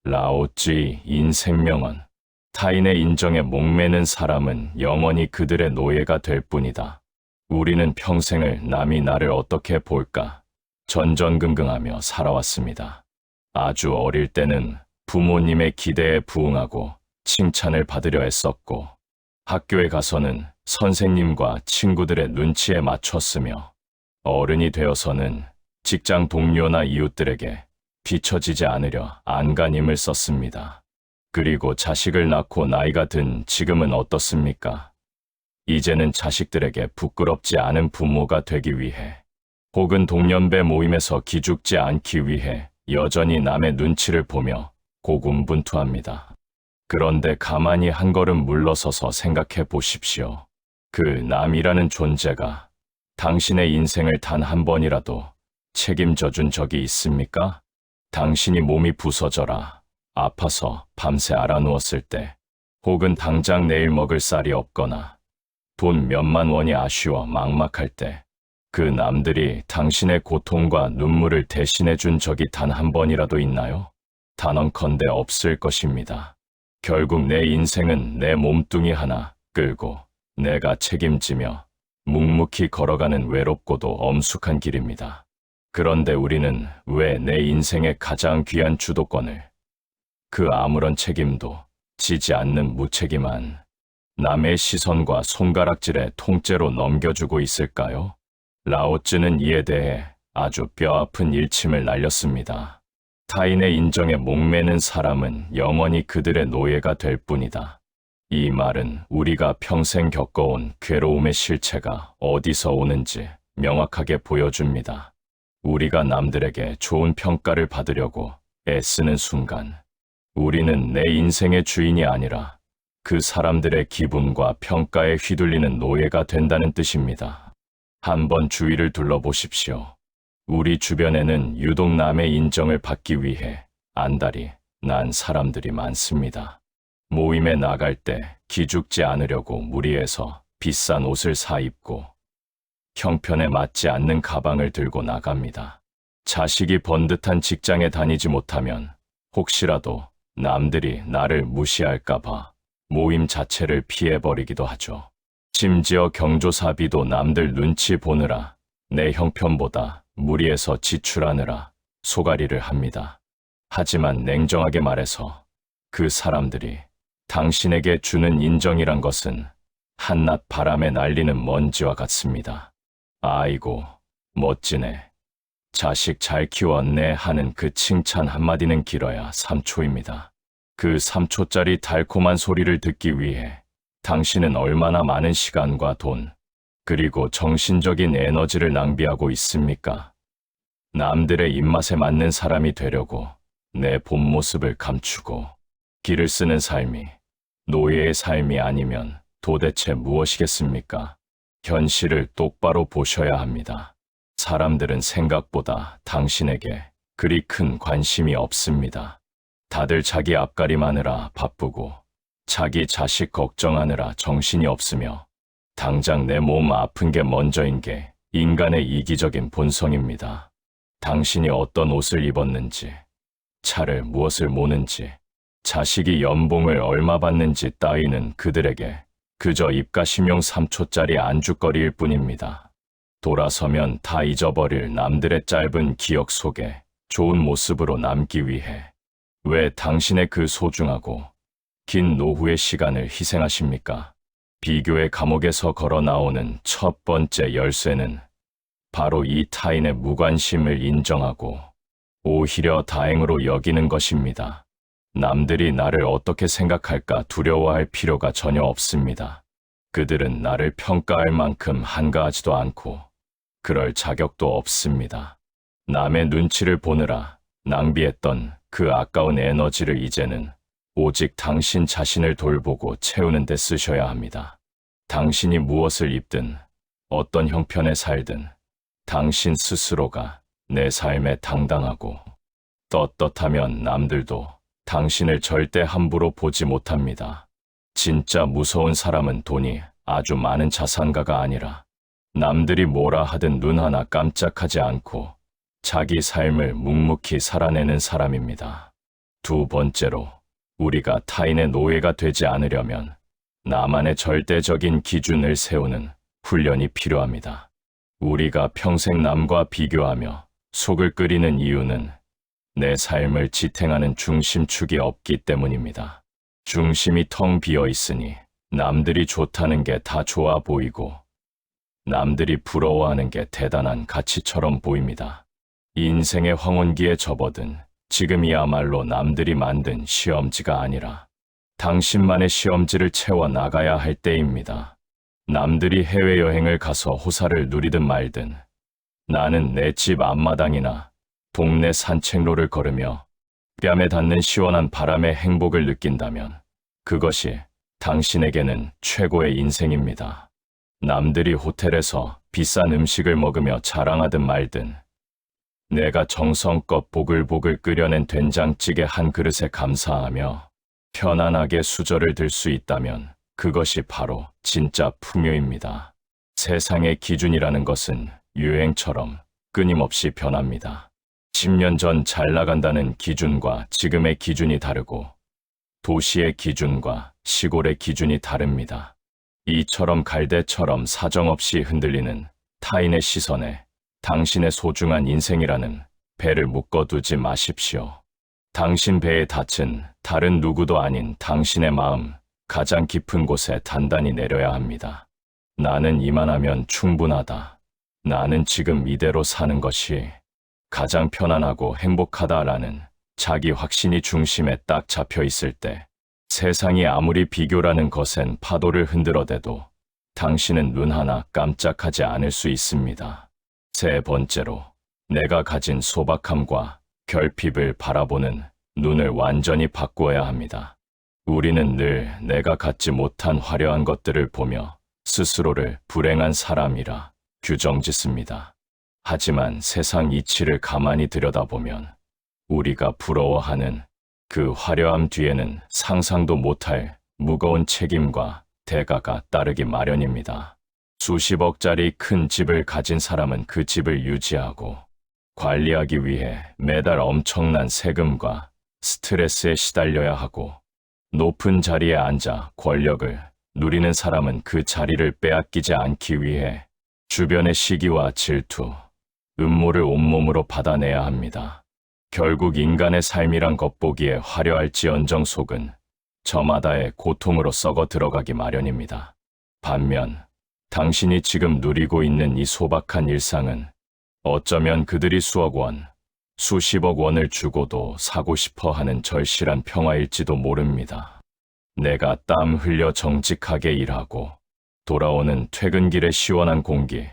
라오쯔의 인생명언. 타인의 인정에 목매는 사람은 영원히 그들의 노예가 될 뿐이다. 우리는 평생을 남이 나를 어떻게 볼까 전전긍긍하며 살아왔습니다. 아주 어릴 때는 부모님의 기대에 부응하고 칭찬을 받으려 했었고, 학교에 가서는 선생님과 친구들의 눈치에 맞췄으며, 어른이 되어서는 직장 동료나 이웃들에게 비춰지지 않으려 안간힘을 썼습니다. 그리고 자식을 낳고 나이가 든 지금은 어떻습니까? 이제는 자식들에게 부끄럽지 않은 부모가 되기 위해, 혹은 동년배 모임에서 기죽지 않기 위해 여전히 남의 눈치를 보며 고군분투합니다. 그런데 가만히 한 걸음 물러서서 생각해 보십시오. 그 남이라는 존재가 당신의 인생을 단 한 번이라도 책임져 준 적이 있습니까? 당신이 몸이 부서져라, 아파서 밤새 알아누웠을 때, 혹은 당장 내일 먹을 쌀이 없거나 돈 몇만 원이 아쉬워 막막할 때, 그 남들이 당신의 고통과 눈물을 대신해 준 적이 단 한 번이라도 있나요? 단언컨대 없을 것입니다. 결국 내 인생은 내 몸뚱이 하나 끌고 내가 책임지며 묵묵히 걸어가는 외롭고도 엄숙한 길입니다. 그런데 우리는 왜 내 인생의 가장 귀한 주도권을, 그 아무런 책임도 지지 않는 무책임한 남의 시선과 손가락질에 통째로 넘겨주고 있을까요? 라오쯔는 이에 대해 아주 뼈아픈 일침을 날렸습니다. 타인의 인정에 목매는 사람은 영원히 그들의 노예가 될 뿐이다. 이 말은 우리가 평생 겪어온 괴로움의 실체가 어디서 오는지 명확하게 보여줍니다. 우리가 남들에게 좋은 평가를 받으려고 애쓰는 순간, 우리는 내 인생의 주인이 아니라 그 사람들의 기분과 평가에 휘둘리는 노예가 된다는 뜻입니다. 한번 주위를 둘러보십시오. 우리 주변에는 유독 남의 인정을 받기 위해 안달이 난 사람들이 많습니다. 모임에 나갈 때 기죽지 않으려고 무리해서 비싼 옷을 사 입고 형편에 맞지 않는 가방을 들고 나갑니다. 자식이 번듯한 직장에 다니지 못하면 혹시라도 남들이 나를 무시할까봐 모임 자체를 피해버리기도 하죠. 심지어 경조사비도 남들 눈치 보느라 내 형편보다 무리해서 지출하느라 소가리를 합니다. 하지만 냉정하게 말해서 그 사람들이 당신에게 주는 인정이란 것은 한낮 바람에 날리는 먼지와 같습니다. 아이고, 멋지네. 자식 잘 키웠네 하는 그 칭찬 한마디는 길어야 3초입니다. 그 3초짜리 달콤한 소리를 듣기 위해 당신은 얼마나 많은 시간과 돈, 그리고 정신적인 에너지를 낭비하고 있습니까? 남들의 입맛에 맞는 사람이 되려고 내 본 모습을 감추고 길을 쓰는 삶이 노예의 삶이 아니면 도대체 무엇이겠습니까? 현실을 똑바로 보셔야 합니다. 사람들은 생각보다 당신에게 그리 큰 관심이 없습니다. 다들 자기 앞가림하느라 바쁘고 자기 자식 걱정하느라 정신이 없으며 당장 내 몸 아픈 게 먼저인 게 인간의 이기적인 본성입니다. 당신이 어떤 옷을 입었는지, 차를 무엇을 모는지, 자식이 연봉을 얼마 받는지 따위는 그들에게 그저 입가심용 3초짜리 안주거리일 뿐입니다. 돌아서면 다 잊어버릴 남들의 짧은 기억 속에 좋은 모습으로 남기 위해 왜 당신의 그 소중하고 긴 노후의 시간을 희생하십니까? 비교의 감옥에서 걸어 나오는 첫 번째 열쇠는 바로 이 타인의 무관심을 인정하고 오히려 다행으로 여기는 것입니다. 남들이 나를 어떻게 생각할까 두려워할 필요가 전혀 없습니다. 그들은 나를 평가할 만큼 한가하지도 않고 그럴 자격도 없습니다. 남의 눈치를 보느라 낭비했던 그 아까운 에너지를 이제는 오직 당신 자신을 돌보고 채우는 데 쓰셔야 합니다. 당신이 무엇을 입든 어떤 형편에 살든 당신 스스로가 내 삶에 당당하고 떳떳하면 남들도 당신을 절대 함부로 보지 못합니다. 진짜 무서운 사람은 돈이 아주 많은 자산가가 아니라 남들이 뭐라 하든 눈 하나 깜짝하지 않고 자기 삶을 묵묵히 살아내는 사람입니다. 두 번째로, 우리가 타인의 노예가 되지 않으려면 나만의 절대적인 기준을 세우는 훈련이 필요합니다. 우리가 평생 남과 비교하며 속을 끓이는 이유는 내 삶을 지탱하는 중심축이 없기 때문입니다. 중심이 텅 비어 있으니 남들이 좋다는 게 다 좋아 보이고 남들이 부러워하는 게 대단한 가치처럼 보입니다. 인생의 황혼기에 접어든 지금이야말로 남들이 만든 시험지가 아니라 당신만의 시험지를 채워 나가야 할 때입니다. 남들이 해외여행을 가서 호사를 누리든 말든 나는 내 집 앞마당이나 동네 산책로를 걸으며 뺨에 닿는 시원한 바람의 행복을 느낀다면 그것이 당신에게는 최고의 인생입니다. 남들이 호텔에서 비싼 음식을 먹으며 자랑하든 말든 내가 정성껏 보글보글 끓여낸 된장찌개 한 그릇에 감사하며 편안하게 수저를 들 수 있다면 그것이 바로 진짜 풍요입니다. 세상의 기준이라는 것은 유행처럼 끊임없이 변합니다. 10년 전 잘 나간다는 기준과 지금의 기준이 다르고 도시의 기준과 시골의 기준이 다릅니다. 이처럼 갈대처럼 사정없이 흔들리는 타인의 시선에 당신의 소중한 인생이라는 배를 묶어두지 마십시오. 당신 배의 닻은 다른 누구도 아닌 당신의 마음 가장 깊은 곳에 단단히 내려야 합니다. 나는 이만하면 충분하다. 나는 지금 이대로 사는 것이 가장 편안하고 행복하다라는 자기 확신이 중심에 딱 잡혀 있을 때 세상이 아무리 비교라는 것엔 파도를 흔들어대도 당신은 눈 하나 깜짝하지 않을 수 있습니다. 세 번째로, 내가 가진 소박함과 결핍을 바라보는 눈을 완전히 바꾸어야 합니다. 우리는 늘 내가 갖지 못한 화려한 것들을 보며 스스로를 불행한 사람이라 규정짓습니다. 하지만 세상 이치를 가만히 들여다보면 우리가 부러워하는 그 화려함 뒤에는 상상도 못할 무거운 책임과 대가가 따르기 마련입니다. 수십억짜리 큰 집을 가진 사람은 그 집을 유지하고 관리하기 위해 매달 엄청난 세금과 스트레스에 시달려야 하고 높은 자리에 앉아 권력을 누리는 사람은 그 자리를 빼앗기지 않기 위해 주변의 시기와 질투, 음모를 온몸으로 받아내야 합니다. 결국 인간의 삶이란 겉보기에 화려할지언정 속은 저마다의 고통으로 썩어 들어가기 마련입니다. 반면 당신이 지금 누리고 있는 이 소박한 일상은 어쩌면 그들이 수억 원, 수십억 원을 주고도 사고 싶어 하는 절실한 평화일지도 모릅니다. 내가 땀 흘려 정직하게 일하고 돌아오는 퇴근길의 시원한 공기,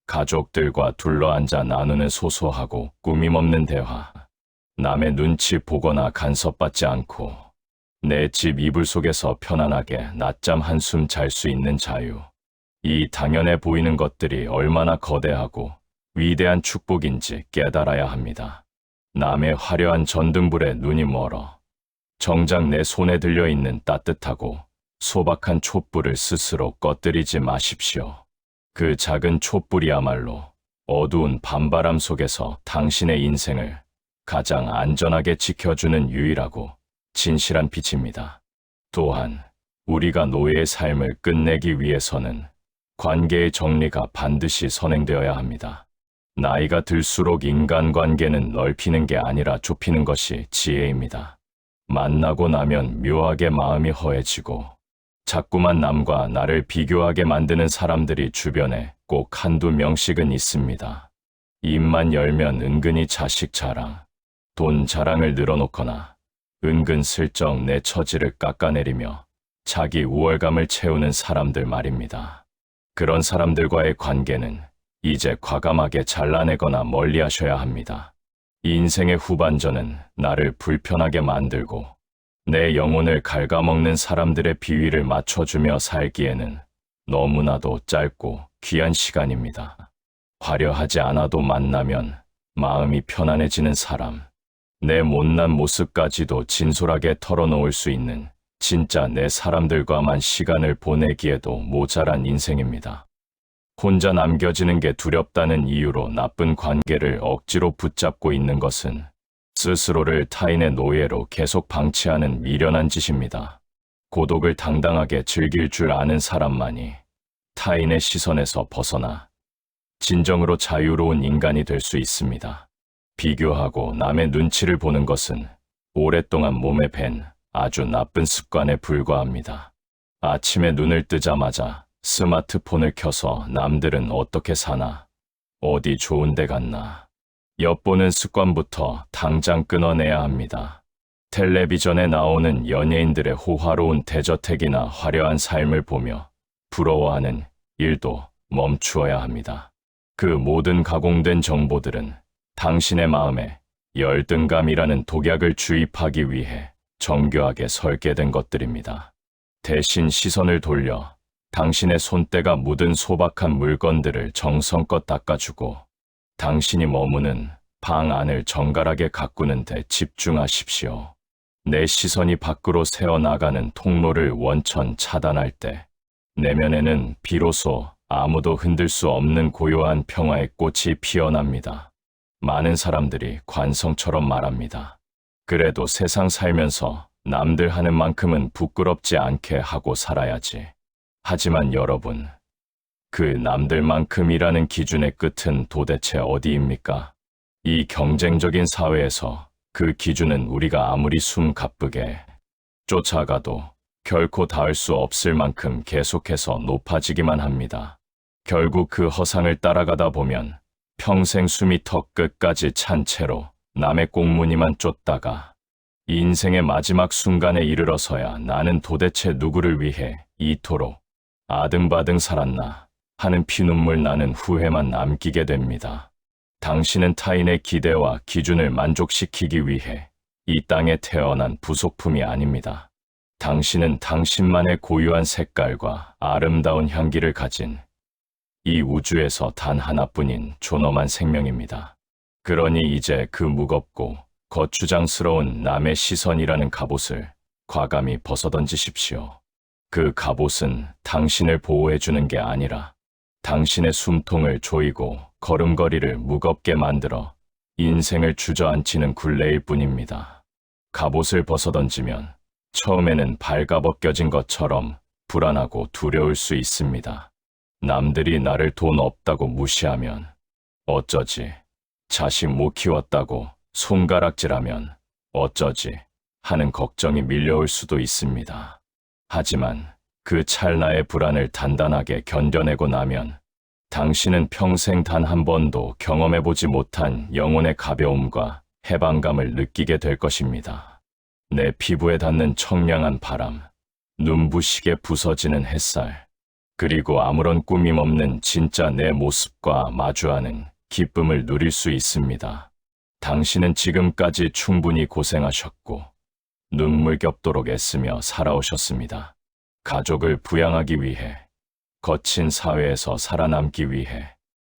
가족들과 둘러앉아 나누는 소소하고 꾸밈없는 대화, 남의 눈치 보거나 간섭받지 않고 내 집 이불 속에서 편안하게 낮잠 한숨 잘 수 있는 자유. 이 당연해 보이는 것들이 얼마나 거대하고 위대한 축복인지 깨달아야 합니다. 남의 화려한 전등불에 눈이 멀어 정작 내 손에 들려있는 따뜻하고 소박한 촛불을 스스로 꺼뜨리지 마십시오. 그 작은 촛불이야말로 어두운 밤바람 속에서 당신의 인생을 가장 안전하게 지켜주는 유일하고 진실한 빛입니다. 또한 우리가 노예의 삶을 끝내기 위해서는 관계의 정리가 반드시 선행되어야 합니다. 나이가 들수록 인간관계는 넓히는 게 아니라 좁히는 것이 지혜입니다. 만나고 나면 묘하게 마음이 허해지고 자꾸만 남과 나를 비교하게 만드는 사람들이 주변에 꼭 한두 명씩은 있습니다. 입만 열면 은근히 자식 자랑, 돈 자랑을 늘어놓거나 은근슬쩍 내 처지를 깎아내리며 자기 우월감을 채우는 사람들 말입니다. 그런 사람들과의 관계는 이제 과감하게 잘라내거나 멀리하셔야 합니다. 인생의 후반전은 나를 불편하게 만들고 내 영혼을 갉아먹는 사람들의 비위를 맞춰주며 살기에는 너무나도 짧고 귀한 시간입니다. 화려하지 않아도 만나면 마음이 편안해지는 사람, 내 못난 모습까지도 진솔하게 털어놓을 수 있는 진짜 내 사람들과만 시간을 보내기에도 모자란 인생입니다. 혼자 남겨지는 게 두렵다는 이유로 나쁜 관계를 억지로 붙잡고 있는 것은 스스로를 타인의 노예로 계속 방치하는 미련한 짓입니다. 고독을 당당하게 즐길 줄 아는 사람만이 타인의 시선에서 벗어나 진정으로 자유로운 인간이 될 수 있습니다. 비교하고 남의 눈치를 보는 것은 오랫동안 몸에 밴 아주 나쁜 습관에 불과합니다. 아침에 눈을 뜨자마자 스마트폰을 켜서 남들은 어떻게 사나, 어디 좋은 데 갔나, 엿보는 습관부터 당장 끊어내야 합니다. 텔레비전에 나오는 연예인들의 호화로운 대저택이나 화려한 삶을 보며 부러워하는 일도 멈추어야 합니다. 그 모든 가공된 정보들은 당신의 마음에 열등감이라는 독약을 주입하기 위해 정교하게 설계된 것들입니다. 대신 시선을 돌려 당신의 손때가 묻은 소박한 물건들을 정성껏 닦아주고 당신이 머무는 방 안을 정갈하게 가꾸는 데 집중하십시오. 내 시선이 밖으로 새어나가는 통로를 원천 차단할 때 내면에는 비로소 아무도 흔들 수 없는 고요한 평화의 꽃이 피어납니다. 많은 사람들이 관성처럼 말합니다. 그래도 세상 살면서 남들 하는 만큼은 부끄럽지 않게 하고 살아야지. 하지만 여러분, 그 남들만큼이라는 기준의 끝은 도대체 어디입니까? 이 경쟁적인 사회에서 그 기준은 우리가 아무리 숨 가쁘게 쫓아가도 결코 닿을 수 없을 만큼 계속해서 높아지기만 합니다. 결국 그 허상을 따라가다 보면 평생 숨이 턱 끝까지 찬 채로 남의 꽁무니만 쫓다가 인생의 마지막 순간에 이르러서야 나는 도대체 누구를 위해 이토록 아등바등 살았나 하는 피눈물 나는 후회만 남기게 됩니다. 당신은 타인의 기대와 기준을 만족시키기 위해 이 땅에 태어난 부속품이 아닙니다. 당신은 당신만의 고유한 색깔과 아름다운 향기를 가진 이 우주에서 단 하나뿐인 존엄한 생명입니다. 그러니 이제 그 무겁고 거추장스러운 남의 시선이라는 갑옷을 과감히 벗어던지십시오. 그 갑옷은 당신을 보호해주는 게 아니라 당신의 숨통을 조이고 걸음걸이를 무겁게 만들어 인생을 주저앉히는 굴레일 뿐입니다. 갑옷을 벗어던지면 처음에는 발가벗겨진 것처럼 불안하고 두려울 수 있습니다. 남들이 나를 돈 없다고 무시하면 어쩌지, 자식 못 키웠다고 손가락질하면 어쩌지 하는 걱정이 밀려올 수도 있습니다. 하지만 그 찰나의 불안을 단단하게 견뎌내고 나면 당신은 평생 단 한 번도 경험해보지 못한 영혼의 가벼움과 해방감을 느끼게 될 것입니다. 내 피부에 닿는 청량한 바람, 눈부시게 부서지는 햇살, 그리고 아무런 꾸밈 없는 진짜 내 모습과 마주하는 기쁨을 누릴 수 있습니다. 당신은 지금까지 충분히 고생하셨고 눈물겹도록 애쓰며 살아오셨습니다. 가족을 부양하기 위해, 거친 사회에서 살아남기 위해,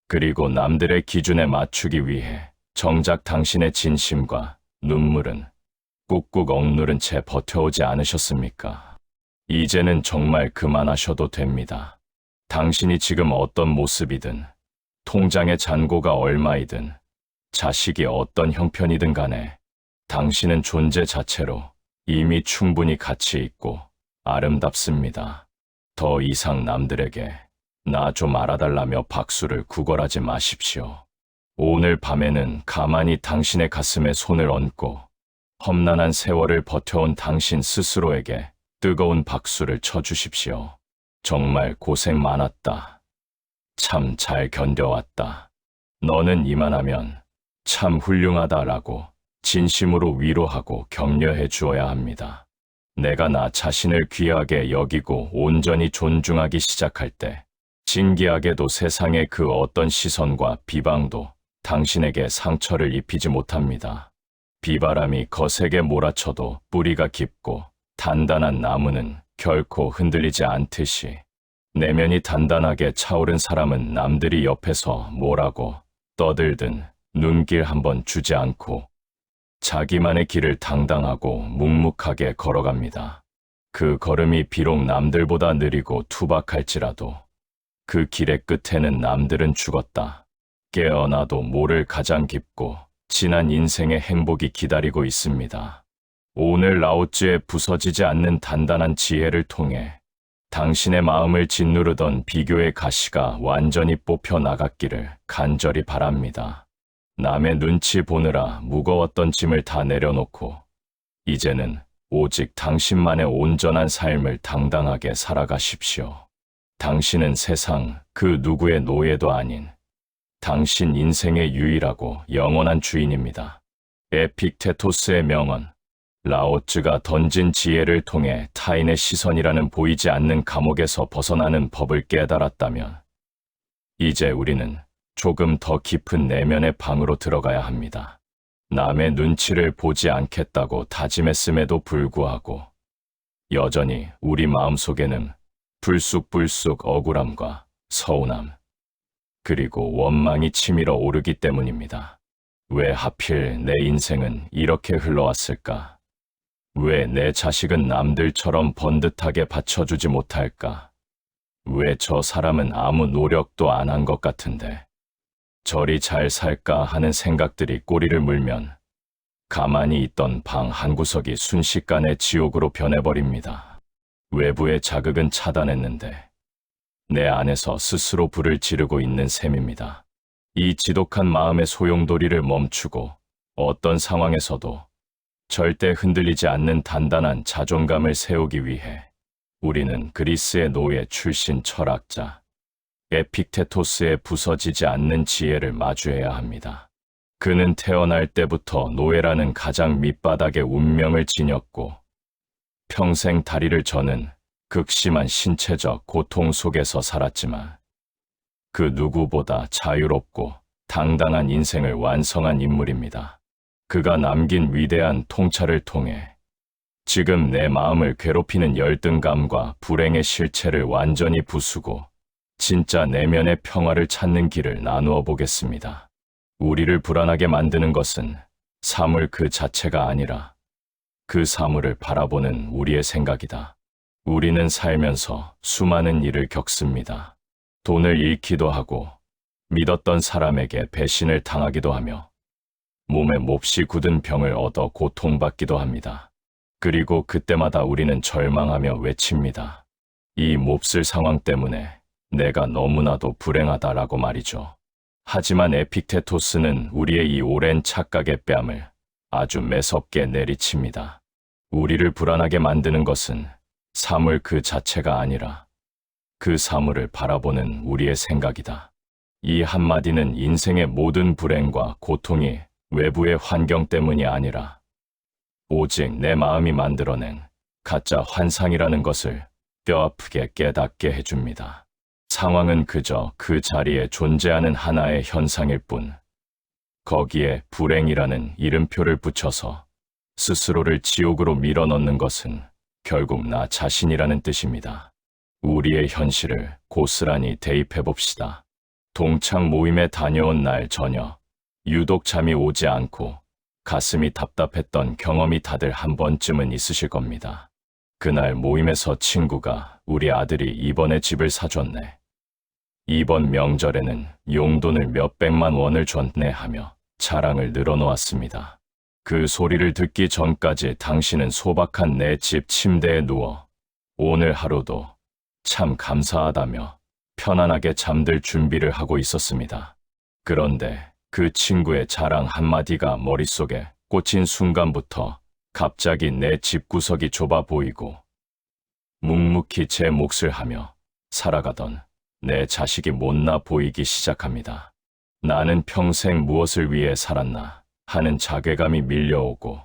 그리고 남들의 기준에 맞추기 위해 정작 당신의 진심과 눈물은 꾹꾹 억누른 채 버텨오지 않으셨습니까? 이제는 정말 그만하셔도 됩니다. 당신이 지금 어떤 모습이든, 통장의 잔고가 얼마이든, 자식이 어떤 형편이든 간에 당신은 존재 자체로 이미 충분히 가치 있고 아름답습니다. 더 이상 남들에게 나 좀 알아달라며 박수를 구걸하지 마십시오. 오늘 밤에는 가만히 당신의 가슴에 손을 얹고 험난한 세월을 버텨온 당신 스스로에게 뜨거운 박수를 쳐주십시오. 정말 고생 많았다. 참 잘 견뎌왔다. 너는 이만하면 참 훌륭하다라고 진심으로 위로하고 격려해 주어야 합니다. 내가 나 자신을 귀하게 여기고 온전히 존중하기 시작할 때 신기하게도 세상의 그 어떤 시선과 비방도 당신에게 상처를 입히지 못합니다. 비바람이 거세게 몰아쳐도 뿌리가 깊고 단단한 나무는 결코 흔들리지 않듯이 내면이 단단하게 차오른 사람은 남들이 옆에서 뭐라고 떠들든 눈길 한번 주지 않고 자기만의 길을 당당하고 묵묵하게 걸어갑니다. 그 걸음이 비록 남들보다 느리고 투박할지라도 그 길의 끝에는 남들은 죽었다. 깨어나도 모를 가장 깊고 지난 인생의 행복이 기다리고 있습니다. 오늘 라오츠의 부서지지 않는 단단한 지혜를 통해 당신의 마음을 짓누르던 비교의 가시가 완전히 뽑혀 나갔기를 간절히 바랍니다. 남의 눈치 보느라 무거웠던 짐을 다 내려놓고 이제는 오직 당신만의 온전한 삶을 당당하게 살아가십시오. 당신은 세상 그 누구의 노예도 아닌 당신 인생의 유일하고 영원한 주인입니다. 에픽테토스의 명언, 라오츠가 던진 지혜를 통해 타인의 시선이라는 보이지 않는 감옥에서 벗어나는 법을 깨달았다면 이제 우리는 조금 더 깊은 내면의 방으로 들어가야 합니다. 남의 눈치를 보지 않겠다고 다짐했음에도 불구하고 여전히 우리 마음속에는 불쑥불쑥 억울함과 서운함, 그리고 원망이 치밀어 오르기 때문입니다. 왜 하필 내 인생은 이렇게 흘러왔을까? 왜 내 자식은 남들처럼 번듯하게 받쳐주지 못할까? 왜 저 사람은 아무 노력도 안 한 것 같은데 저리 잘 살까 하는 생각들이 꼬리를 물면 가만히 있던 방 한구석이 순식간에 지옥으로 변해버립니다. 외부의 자극은 차단했는데 내 안에서 스스로 불을 지르고 있는 셈입니다. 이 지독한 마음의 소용돌이를 멈추고 어떤 상황에서도 절대 흔들리지 않는 단단한 자존감을 세우기 위해 우리는 그리스의 노예 출신 철학자 에픽테토스의 부서지지 않는 지혜를 마주해야 합니다. 그는 태어날 때부터 노예라는 가장 밑바닥의 운명을 지녔고 평생 다리를 저는 극심한 신체적 고통 속에서 살았지만 그 누구보다 자유롭고 당당한 인생을 완성한 인물입니다. 그가 남긴 위대한 통찰을 통해 지금 내 마음을 괴롭히는 열등감과 불행의 실체를 완전히 부수고 진짜 내면의 평화를 찾는 길을 나누어 보겠습니다. 우리를 불안하게 만드는 것은 사물 그 자체가 아니라 그 사물을 바라보는 우리의 생각이다. 우리는 살면서 수많은 일을 겪습니다. 돈을 잃기도 하고 믿었던 사람에게 배신을 당하기도 하며 몸에 몹시 굳은 병을 얻어 고통받기도 합니다. 그리고 그때마다 우리는 절망하며 외칩니다. 이 몹쓸 상황 때문에 내가 너무나도 불행하다라고 말이죠. 하지만 에픽테토스는 우리의 이 오랜 착각의 뺨을 아주 매섭게 내리칩니다. 우리를 불안하게 만드는 것은 사물 그 자체가 아니라 그 사물을 바라보는 우리의 생각이다. 이 한마디는 인생의 모든 불행과 고통이 외부의 환경 때문이 아니라 오직 내 마음이 만들어낸 가짜 환상이라는 것을 뼈아프게 깨닫게 해줍니다. 상황은 그저 그 자리에 존재하는 하나의 현상일 뿐 거기에 불행이라는 이름표를 붙여서 스스로를 지옥으로 밀어넣는 것은 결국 나 자신이라는 뜻입니다. 우리의 현실을 고스란히 대입해봅시다. 동창 모임에 다녀온 날 저녁, 유독 잠이 오지 않고 가슴이 답답했던 경험이 다들 한 번쯤은 있으실 겁니다. 그날 모임에서 친구가 우리 아들이 이번에 집을 사줬네. 이번 명절에는 용돈을 몇백만 원을 줬네 하며 자랑을 늘어놓았습니다. 그 소리를 듣기 전까지 당신은 소박한 내 집 침대에 누워 오늘 하루도 참 감사하다며 편안하게 잠들 준비를 하고 있었습니다. 그런데 그 친구의 자랑 한마디가 머릿속에 꽂힌 순간부터 갑자기 내 집구석이 좁아 보이고 묵묵히 제 몫을 하며 살아가던 내 자식이 못나 보이기 시작합니다. 나는 평생 무엇을 위해 살았나 하는 자괴감이 밀려오고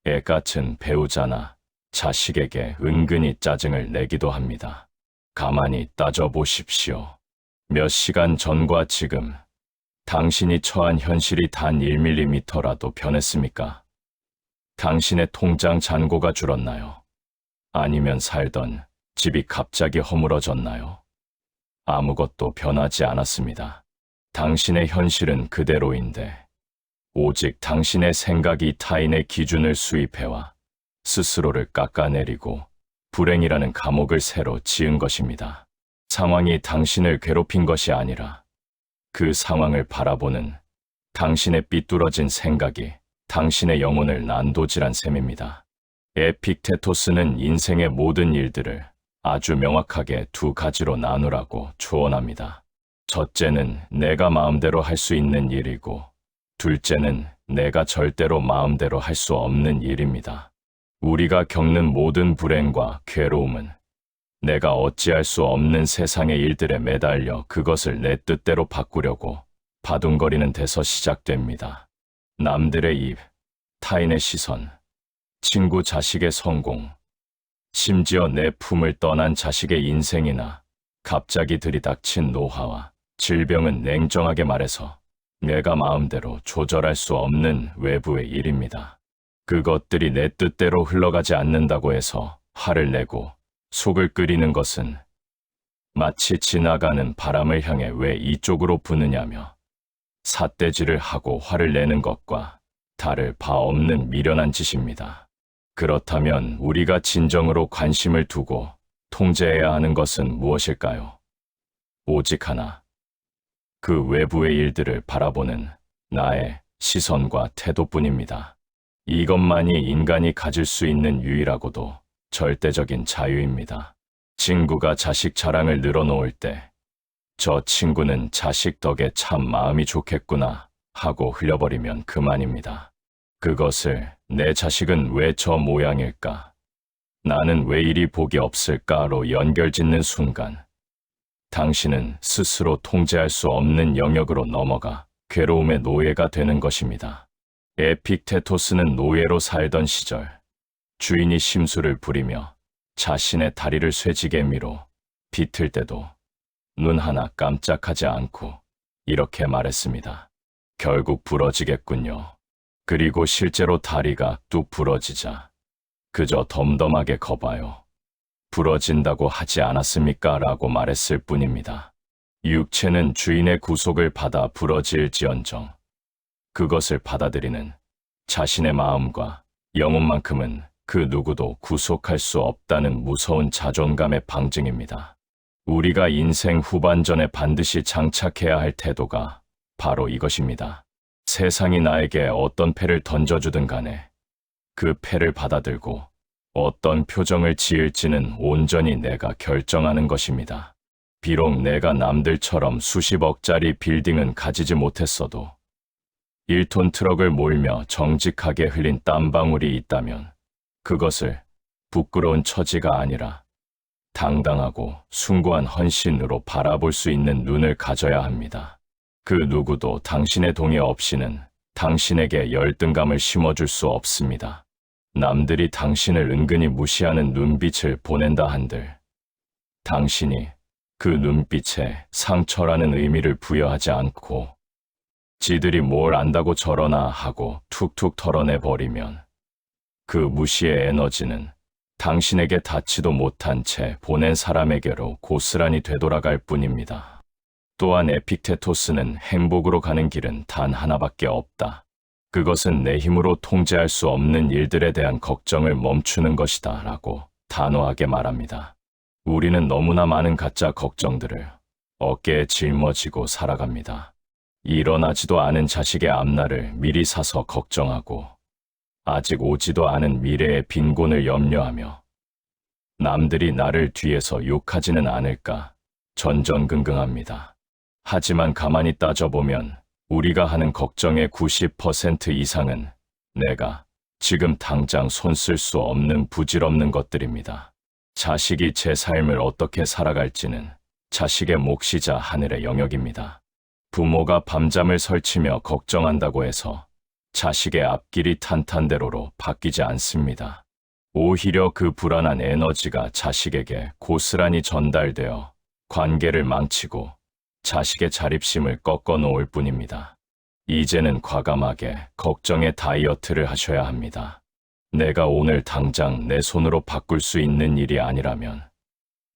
애 같은 배우자나 자식에게 은근히 짜증을 내기도 합니다. 가만히 따져보십시오. 몇 시간 전과 지금 당신이 처한 현실이 단 1mm라도 변했습니까? 당신의 통장 잔고가 줄었나요? 아니면 살던 집이 갑자기 허물어졌나요? 아무것도 변하지 않았습니다. 당신의 현실은 그대로인데 오직 당신의 생각이 타인의 기준을 수입해와 스스로를 깎아내리고 불행이라는 감옥을 새로 지은 것입니다. 상황이 당신을 괴롭힌 것이 아니라 그 상황을 바라보는 당신의 삐뚤어진 생각이 당신의 영혼을 난도질한 셈입니다. 에픽테토스는 인생의 모든 일들을 아주 명확하게 두 가지로 나누라고 조언합니다. 첫째는 내가 마음대로 할 수 있는 일이고, 둘째는 내가 절대로 마음대로 할 수 없는 일입니다. 우리가 겪는 모든 불행과 괴로움은 내가 어찌할 수 없는 세상의 일들에 매달려 그것을 내 뜻대로 바꾸려고 바둥거리는 데서 시작됩니다. 남들의 입, 타인의 시선, 친구 자식의 성공, 심지어 내 품을 떠난 자식의 인생이나 갑자기 들이닥친 노화와 질병은 냉정하게 말해서 내가 마음대로 조절할 수 없는 외부의 일입니다. 그것들이 내 뜻대로 흘러가지 않는다고 해서 화를 내고 속을 끓이는 것은 마치 지나가는 바람을 향해 왜 이쪽으로 부느냐며 삿대질을 하고 화를 내는 것과 다를 바 없는 미련한 짓입니다. 그렇다면 우리가 진정으로 관심을 두고 통제해야 하는 것은 무엇일까요? 오직 하나. 그 외부의 일들을 바라보는 나의 시선과 태도뿐입니다. 이것만이 인간이 가질 수 있는 유일하고도 절대적인 자유입니다. 친구가 자식 자랑을 늘어놓을 때 저 친구는 자식 덕에 참 마음이 좋겠구나 하고 흘려버리면 그만입니다. 그것을 내 자식은 왜 저 모양일까? 나는 왜 이리 복이 없을까로 연결짓는 순간 당신은 스스로 통제할 수 없는 영역으로 넘어가 괴로움의 노예가 되는 것입니다. 에픽테토스는 노예로 살던 시절 주인이 심술을 부리며 자신의 다리를 쇠지게 밀어 비틀 때도 눈 하나 깜짝하지 않고 이렇게 말했습니다. 결국 부러지겠군요. 그리고 실제로 다리가 뚝 부러지자 그저 덤덤하게 거봐요. 부러진다고 하지 않았습니까? 라고 말했을 뿐입니다. 육체는 주인의 구속을 받아 부러질지언정 그것을 받아들이는 자신의 마음과 영혼만큼은 그 누구도 구속할 수 없다는 무서운 자존감의 방증입니다. 우리가 인생 후반전에 반드시 장착해야 할 태도가 바로 이것입니다. 세상이 나에게 어떤 패를 던져주든 간에 그 패를 받아들고 어떤 표정을 지을지는 온전히 내가 결정하는 것입니다. 비록 내가 남들처럼 수십억짜리 빌딩은 가지지 못했어도 1톤 트럭을 몰며 정직하게 흘린 땀방울이 있다면 그것을 부끄러운 처지가 아니라 당당하고 숭고한 헌신으로 바라볼 수 있는 눈을 가져야 합니다. 그 누구도 당신의 동의 없이는 당신에게 열등감을 심어줄 수 없습니다. 남들이 당신을 은근히 무시하는 눈빛을 보낸다 한들 당신이 그 눈빛에 상처라는 의미를 부여하지 않고 지들이 뭘 안다고 저러나 하고 툭툭 털어내버리면 그 무시의 에너지는 당신에게 닿지도 못한 채 보낸 사람에게로 고스란히 되돌아갈 뿐입니다. 또한 에픽테토스는 행복으로 가는 길은 단 하나밖에 없다. 그것은 내 힘으로 통제할 수 없는 일들에 대한 걱정을 멈추는 것이다 라고 단호하게 말합니다. 우리는 너무나 많은 가짜 걱정들을 어깨에 짊어지고 살아갑니다. 일어나지도 않은 자식의 앞날을 미리 사서 걱정하고 아직 오지도 않은 미래의 빈곤을 염려하며 남들이 나를 뒤에서 욕하지는 않을까 전전긍긍합니다. 하지만 가만히 따져보면 우리가 하는 걱정의 90% 이상은 내가 지금 당장 손 쓸 수 없는 부질없는 것들입니다. 자식이 제 삶을 어떻게 살아갈지는 자식의 몫이자 하늘의 영역입니다. 부모가 밤잠을 설치며 걱정한다고 해서 자식의 앞길이 탄탄대로로 바뀌지 않습니다. 오히려 그 불안한 에너지가 자식에게 고스란히 전달되어 관계를 망치고 자식의 자립심을 꺾어 놓을 뿐입니다. 이제는 과감하게 걱정의 다이어트를 하셔야 합니다. 내가 오늘 당장 내 손으로 바꿀 수 있는 일이 아니라면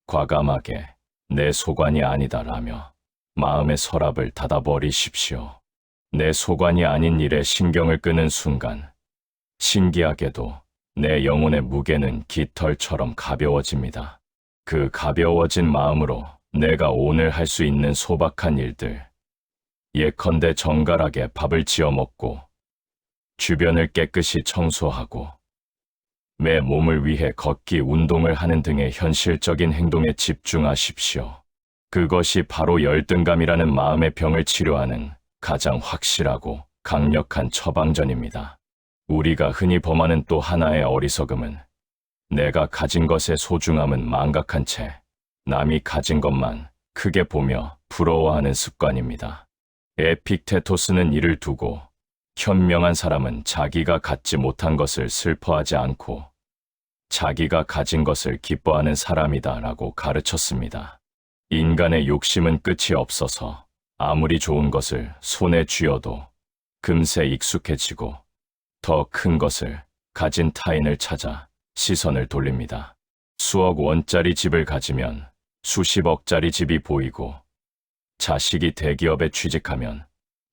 과감하게 내 소관이 아니다라며 마음의 서랍을 닫아버리십시오. 내 소관이 아닌 일에 신경을 끄는 순간 신기하게도 내 영혼의 무게는 깃털처럼 가벼워집니다. 그 가벼워진 마음으로 내가 오늘 할 수 있는 소박한 일들, 예컨대 정갈하게 밥을 지어 먹고 주변을 깨끗이 청소하고 내 몸을 위해 걷기, 운동을 하는 등의 현실적인 행동에 집중하십시오. 그것이 바로 열등감이라는 마음의 병을 치료하는 가장 확실하고 강력한 처방전입니다. 우리가 흔히 범하는 또 하나의 어리석음은 내가 가진 것의 소중함은 망각한 채 남이 가진 것만 크게 보며 부러워하는 습관입니다. 에픽테토스는 이를 두고 현명한 사람은 자기가 갖지 못한 것을 슬퍼하지 않고 자기가 가진 것을 기뻐하는 사람이다 라고 가르쳤습니다. 인간의 욕심은 끝이 없어서 아무리 좋은 것을 손에 쥐어도 금세 익숙해지고 더 큰 것을 가진 타인을 찾아 시선을 돌립니다. 수억 원짜리 집을 가지면 수십억짜리 집이 보이고 자식이 대기업에 취직하면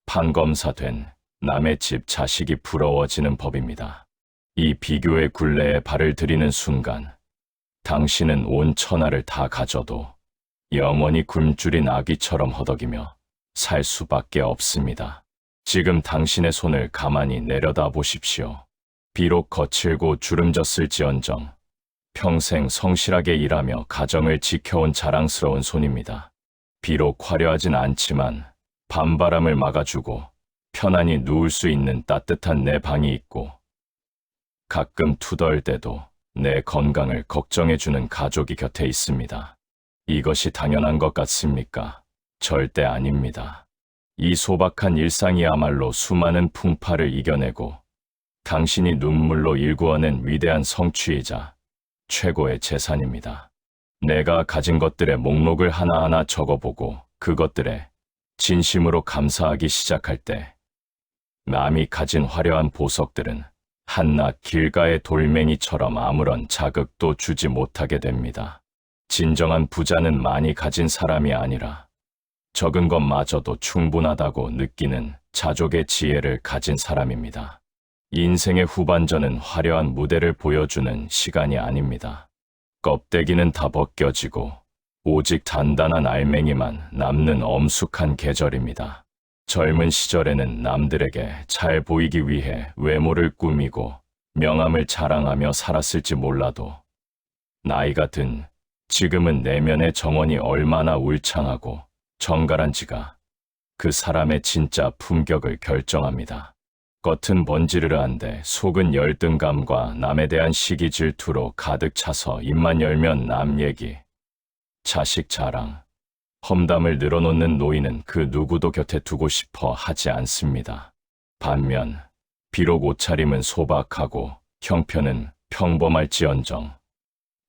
판검사된 남의 집 자식이 부러워지는 법입니다. 이 비교의 굴레에 발을 들이는 순간 당신은 온 천하를 다 가져도 영원히 굶주린 아기처럼 허덕이며 살 수밖에 없습니다. 지금 당신의 손을 가만히 내려다 보십시오. 비록 거칠고 주름졌을지언정 평생 성실하게 일하며 가정을 지켜온 자랑스러운 손입니다. 비록 화려하진 않지만 밤바람을 막아주고 편안히 누울 수 있는 따뜻한 내 방이 있고 가끔 투덜대도 내 건강을 걱정해주는 가족이 곁에 있습니다. 이것이 당연한 것 같습니까? 절대 아닙니다. 이 소박한 일상이야말로 수많은 풍파를 이겨내고 당신이 눈물로 일구어낸 위대한 성취이자 최고의 재산입니다. 내가 가진 것들의 목록을 하나하나 적어보고 그것들에 진심으로 감사하기 시작할 때 남이 가진 화려한 보석들은 한낱 길가의 돌멩이처럼 아무런 자극도 주지 못하게 됩니다. 진정한 부자는 많이 가진 사람이 아니라 적은 것마저도 충분하다고 느끼는 자족의 지혜를 가진 사람입니다. 인생의 후반전은 화려한 무대를 보여주는 시간이 아닙니다. 껍데기는 다 벗겨지고 오직 단단한 알맹이만 남는 엄숙한 계절입니다. 젊은 시절에는 남들에게 잘 보이기 위해 외모를 꾸미고 명함을 자랑하며 살았을지 몰라도 나이가 든 지금은 내면의 정원이 얼마나 울창하고 정갈한지가 그 사람의 진짜 품격을 결정합니다. 겉은 번지르르한데 속은 열등감과 남에 대한 시기 질투로 가득 차서 입만 열면 남 얘기, 자식 자랑, 험담을 늘어놓는 노인은 그 누구도 곁에 두고 싶어 하지 않습니다. 반면 비록 옷차림은 소박하고 형편은 평범할지언정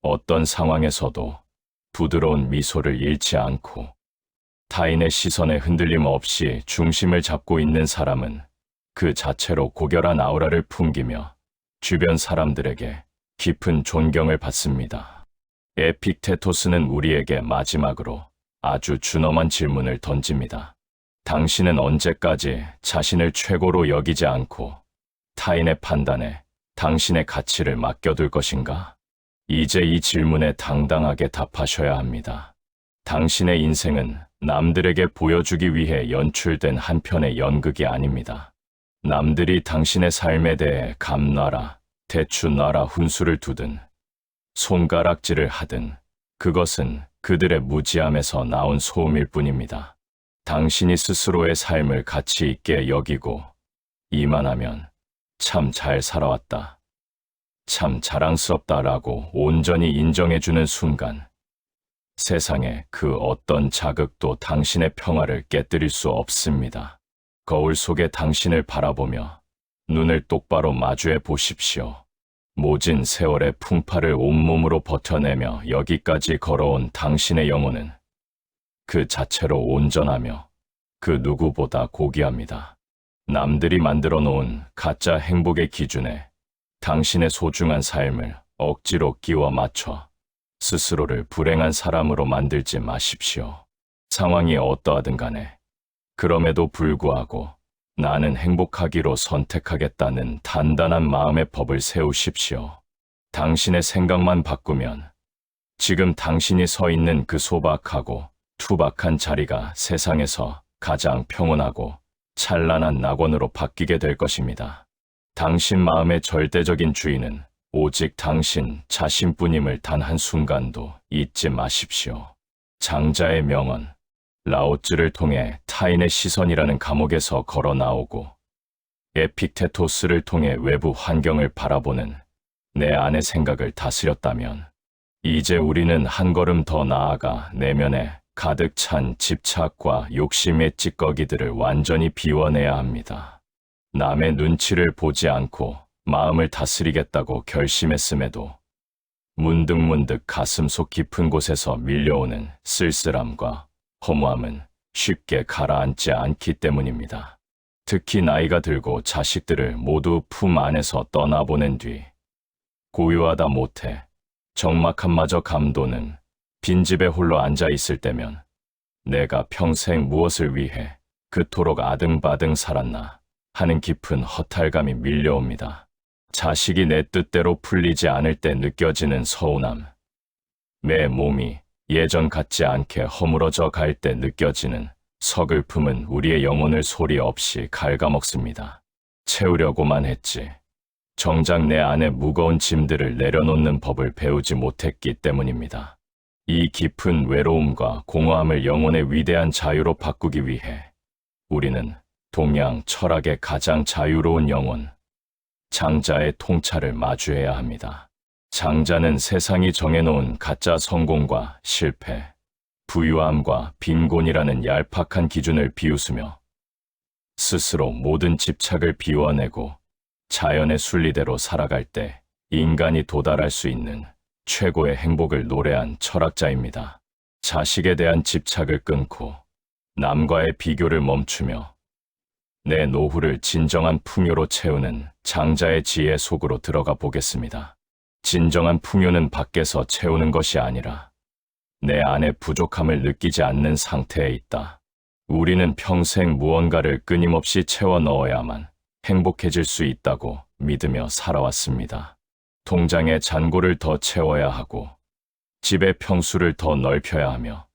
어떤 상황에서도 부드러운 미소를 잃지 않고 타인의 시선에 흔들림 없이 중심을 잡고 있는 사람은 그 자체로 고결한 아우라를 풍기며 주변 사람들에게 깊은 존경을 받습니다. 에픽테토스는 우리에게 마지막으로 아주 준엄한 질문을 던집니다. 당신은 언제까지 자신을 최고로 여기지 않고 타인의 판단에 당신의 가치를 맡겨둘 것인가? 이제 이 질문에 당당하게 답하셔야 합니다. 당신의 인생은 남들에게 보여주기 위해 연출된 한 편의 연극이 아닙니다. 남들이 당신의 삶에 대해 감나라, 대추나라 훈수를 두든 손가락질을 하든 그것은 그들의 무지함에서 나온 소음일 뿐입니다. 당신이 스스로의 삶을 가치 있게 여기고 이만하면 참 잘 살아왔다, 참 자랑스럽다라고 온전히 인정해주는 순간 세상에 그 어떤 자극도 당신의 평화를 깨뜨릴 수 없습니다. 거울 속에 당신을 바라보며 눈을 똑바로 마주해 보십시오. 모진 세월의 풍파를 온몸으로 버텨내며 여기까지 걸어온 당신의 영혼은 그 자체로 온전하며 그 누구보다 고귀합니다. 남들이 만들어 놓은 가짜 행복의 기준에 당신의 소중한 삶을 억지로 끼워 맞춰 스스로를 불행한 사람으로 만들지 마십시오. 상황이 어떠하든 간에 그럼에도 불구하고 나는 행복하기로 선택하겠다는 단단한 마음의 법을 세우십시오. 당신의 생각만 바꾸면 지금 당신이 서 있는 그 소박하고 투박한 자리가 세상에서 가장 평온하고 찬란한 낙원으로 바뀌게 될 것입니다. 당신 마음의 절대적인 주인은 오직 당신 자신뿐임을 단 한순간도 잊지 마십시오. 장자의 명언, 라오쯔를 통해 타인의 시선이라는 감옥에서 걸어 나오고 에픽테토스를 통해 외부 환경을 바라보는 내 안의 생각을 다스렸다면 이제 우리는 한 걸음 더 나아가 내면에 가득 찬 집착과 욕심의 찌꺼기들을 완전히 비워내야 합니다. 남의 눈치를 보지 않고 마음을 다스리겠다고 결심했음에도 문득문득 가슴속 깊은 곳에서 밀려오는 쓸쓸함과 허무함은 쉽게 가라앉지 않기 때문입니다. 특히 나이가 들고 자식들을 모두 품 안에서 떠나보낸 뒤 고요하다 못해 적막함마저 감도는 빈집에 홀로 앉아 있을 때면 내가 평생 무엇을 위해 그토록 아등바등 살았나 하는 깊은 허탈감이 밀려옵니다. 자식이 내 뜻대로 풀리지 않을 때 느껴지는 서운함, 내 몸이 예전 같지 않게 허물어져 갈 때 느껴지는 서글픔은 우리의 영혼을 소리 없이 갉아먹습니다. 채우려고만 했지. 정작 내 안에 무거운 짐들을 내려놓는 법을 배우지 못했기 때문입니다. 이 깊은 외로움과 공허함을 영혼의 위대한 자유로 바꾸기 위해 우리는 동양 철학의 가장 자유로운 영혼, 장자의 통찰을 마주해야 합니다. 장자는 세상이 정해놓은 가짜 성공과 실패, 부유함과 빈곤이라는 얄팍한 기준을 비웃으며 스스로 모든 집착을 비워내고 자연의 순리대로 살아갈 때 인간이 도달할 수 있는 최고의 행복을 노래한 철학자입니다. 자식에 대한 집착을 끊고 남과의 비교를 멈추며 내 노후를 진정한 풍요로 채우는 장자의 지혜 속으로 들어가 보겠습니다. 진정한 풍요는 밖에서 채우는 것이 아니라 내 안에 부족함을 느끼지 않는 상태에 있다. 우리는 평생 무언가를 끊임없이 채워 넣어야만 행복해질 수 있다고 믿으며 살아왔습니다. 통장의 잔고를 더 채워야 하고 집의 평수를 더 넓혀야 하며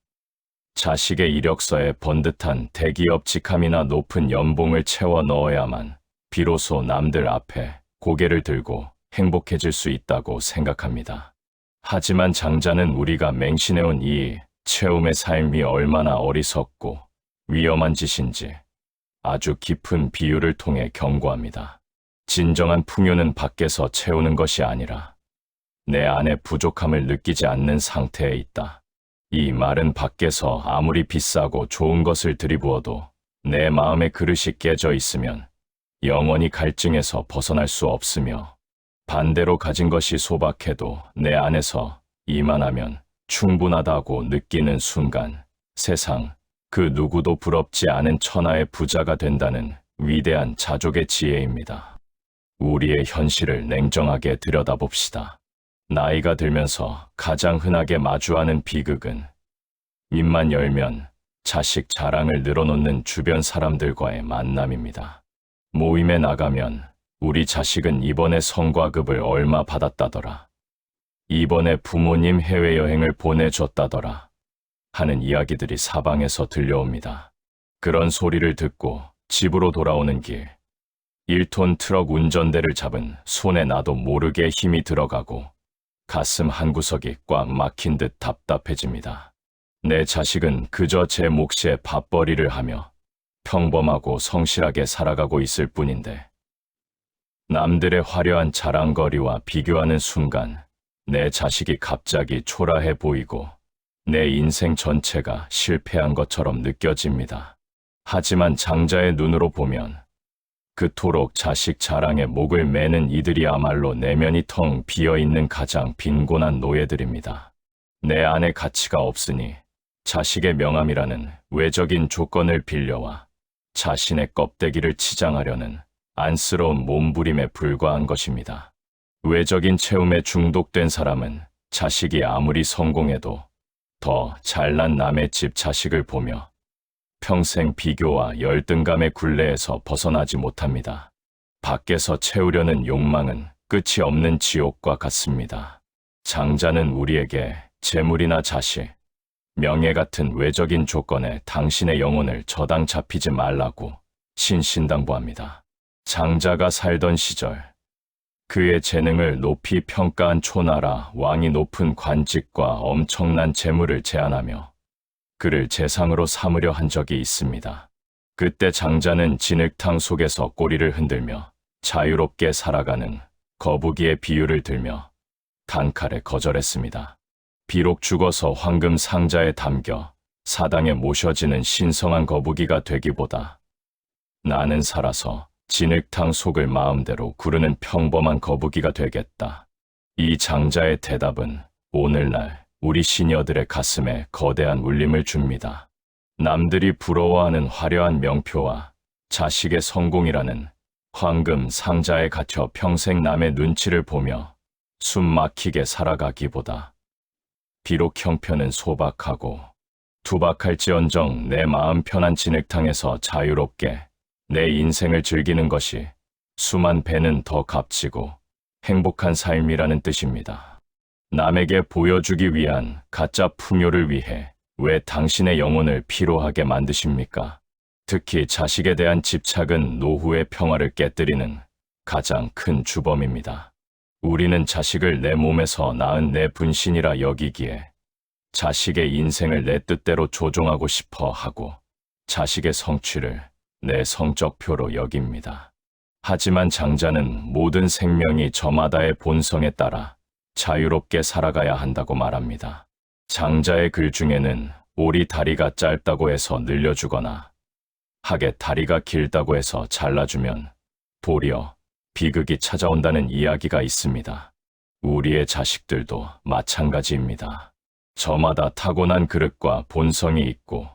자식의 이력서에 번듯한 대기업 직함이나 높은 연봉을 채워 넣어야만 비로소 남들 앞에 고개를 들고 행복해질 수 있다고 생각합니다. 하지만 장자는 우리가 맹신해온 이 채움의 삶이 얼마나 어리석고 위험한 짓인지 아주 깊은 비유를 통해 경고합니다. 진정한 풍요는 밖에서 채우는 것이 아니라 내 안에 부족함을 느끼지 않는 상태에 있다. 이 말은 밖에서 아무리 비싸고 좋은 것을 들이부어도 내 마음의 그릇이 깨져 있으면 영원히 갈증에서 벗어날 수 없으며 반대로 가진 것이 소박해도 내 안에서 이만하면 충분하다고 느끼는 순간 세상 그 누구도 부럽지 않은 천하의 부자가 된다는 위대한 자족의 지혜입니다. 우리의 현실을 냉정하게 들여다봅시다. 나이가 들면서 가장 흔하게 마주하는 비극은 입만 열면 자식 자랑을 늘어놓는 주변 사람들과의 만남입니다. 모임에 나가면 우리 자식은 이번에 성과급을 얼마 받았다더라. 이번에 부모님 해외여행을 보내줬다더라. 하는 이야기들이 사방에서 들려옵니다. 그런 소리를 듣고 집으로 돌아오는 길, 1톤 트럭 운전대를 잡은 손에 나도 모르게 힘이 들어가고 가슴 한구석이 꽉 막힌 듯 답답해집니다. 내 자식은 그저 제 몫에 밥벌이를 하며 평범하고 성실하게 살아가고 있을 뿐인데 남들의 화려한 자랑거리와 비교하는 순간 내 자식이 갑자기 초라해 보이고 내 인생 전체가 실패한 것처럼 느껴집니다. 하지만 장자의 눈으로 보면 그토록 자식 자랑에 목을 매는 이들이야말로 내면이 텅 비어있는 가장 빈곤한 노예들입니다. 내 안에 가치가 없으니 자식의 명함이라는 외적인 조건을 빌려와 자신의 껍데기를 치장하려는 안쓰러운 몸부림에 불과한 것입니다. 외적인 채움에 중독된 사람은 자식이 아무리 성공해도 더 잘난 남의 집 자식을 보며 평생 비교와 열등감의 굴레에서 벗어나지 못합니다. 밖에서 채우려는 욕망은 끝이 없는 지옥과 같습니다. 장자는 우리에게 재물이나 자식, 명예 같은 외적인 조건에 당신의 영혼을 저당 잡히지 말라고 신신당부합니다. 장자가 살던 시절, 그의 재능을 높이 평가한 초나라 왕이 높은 관직과 엄청난 재물을 제안하며 그를 재상으로 삼으려 한 적이 있습니다. 그때 장자는 진흙탕 속에서 꼬리를 흔들며 자유롭게 살아가는 거북이의 비유를 들며 단칼에 거절했습니다. 비록 죽어서 황금 상자에 담겨 사당에 모셔지는 신성한 거북이가 되기보다 나는 살아서 진흙탕 속을 마음대로 구르는 평범한 거북이가 되겠다. 이 장자의 대답은 오늘날 우리 시녀들의 가슴에 거대한 울림을 줍니다. 남들이 부러워하는 화려한 명표와 자식의 성공이라는 황금 상자에 갇혀 평생 남의 눈치를 보며 숨 막히게 살아가기보다 비록 형편은 소박하고 투박할지언정 내 마음 편한 진흙탕에서 자유롭게 내 인생을 즐기는 것이 수만 배는 더 값지고 행복한 삶이라는 뜻입니다. 남에게 보여주기 위한 가짜 풍요를 위해 왜 당신의 영혼을 피로하게 만드십니까? 특히 자식에 대한 집착은 노후의 평화를 깨뜨리는 가장 큰 주범입니다. 우리는 자식을 내 몸에서 낳은 내 분신이라 여기기에 자식의 인생을 내 뜻대로 조종하고 싶어 하고 자식의 성취를 내 성적표로 여깁니다. 하지만 장자는 모든 생명이 저마다의 본성에 따라 자유롭게 살아가야 한다고 말합니다. 장자의 글 중에는 오리 다리가 짧다고 해서 늘려주거나 학의 다리가 길다고 해서 잘라주면 도리어 비극이 찾아온다는 이야기가 있습니다. 우리의 자식들도 마찬가지입니다. 저마다 타고난 그릇과 본성이 있고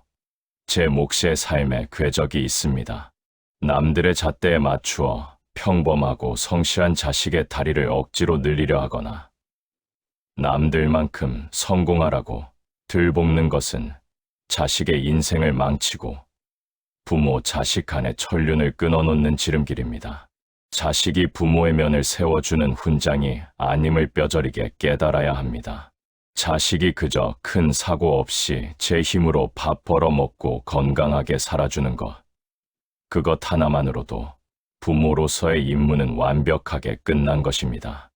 제 몫의 삶에 궤적이 있습니다. 남들의 잣대에 맞추어 평범하고 성실한 자식의 다리를 억지로 늘리려 하거나 남들만큼 성공하라고 들볶는 것은 자식의 인생을 망치고 부모 자식 간의 천륜을 끊어놓는 지름길입니다. 자식이 부모의 면을 세워주는 훈장이 아님을 뼈저리게 깨달아야 합니다. 자식이 그저 큰 사고 없이 제 힘으로 밥 벌어먹고 건강하게 살아주는 것, 그것 하나만으로도 부모로서의 임무는 완벽하게 끝난 것입니다.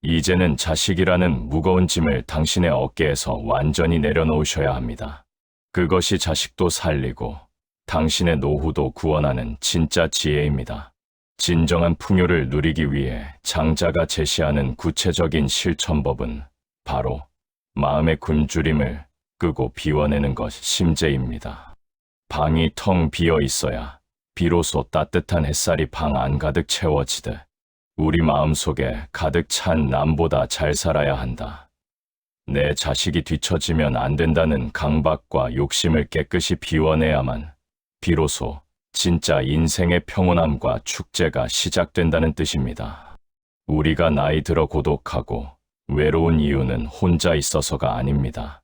이제는 자식이라는 무거운 짐을 당신의 어깨에서 완전히 내려놓으셔야 합니다. 그것이 자식도 살리고 당신의 노후도 구원하는 진짜 지혜입니다. 진정한 풍요를 누리기 위해 장자가 제시하는 구체적인 실천법은 바로 마음의 굶주림을 끄고 비워내는 것 심재입니다. 방이 텅 비어 있어야 비로소 따뜻한 햇살이 방 안 가득 채워지듯 우리 마음속에 가득 찬 남보다 잘 살아야 한다. 내 자식이 뒤처지면 안 된다는 강박과 욕심을 깨끗이 비워내야만 비로소 진짜 인생의 평온함과 축제가 시작된다는 뜻입니다. 우리가 나이 들어 고독하고 외로운 이유는 혼자 있어서가 아닙니다.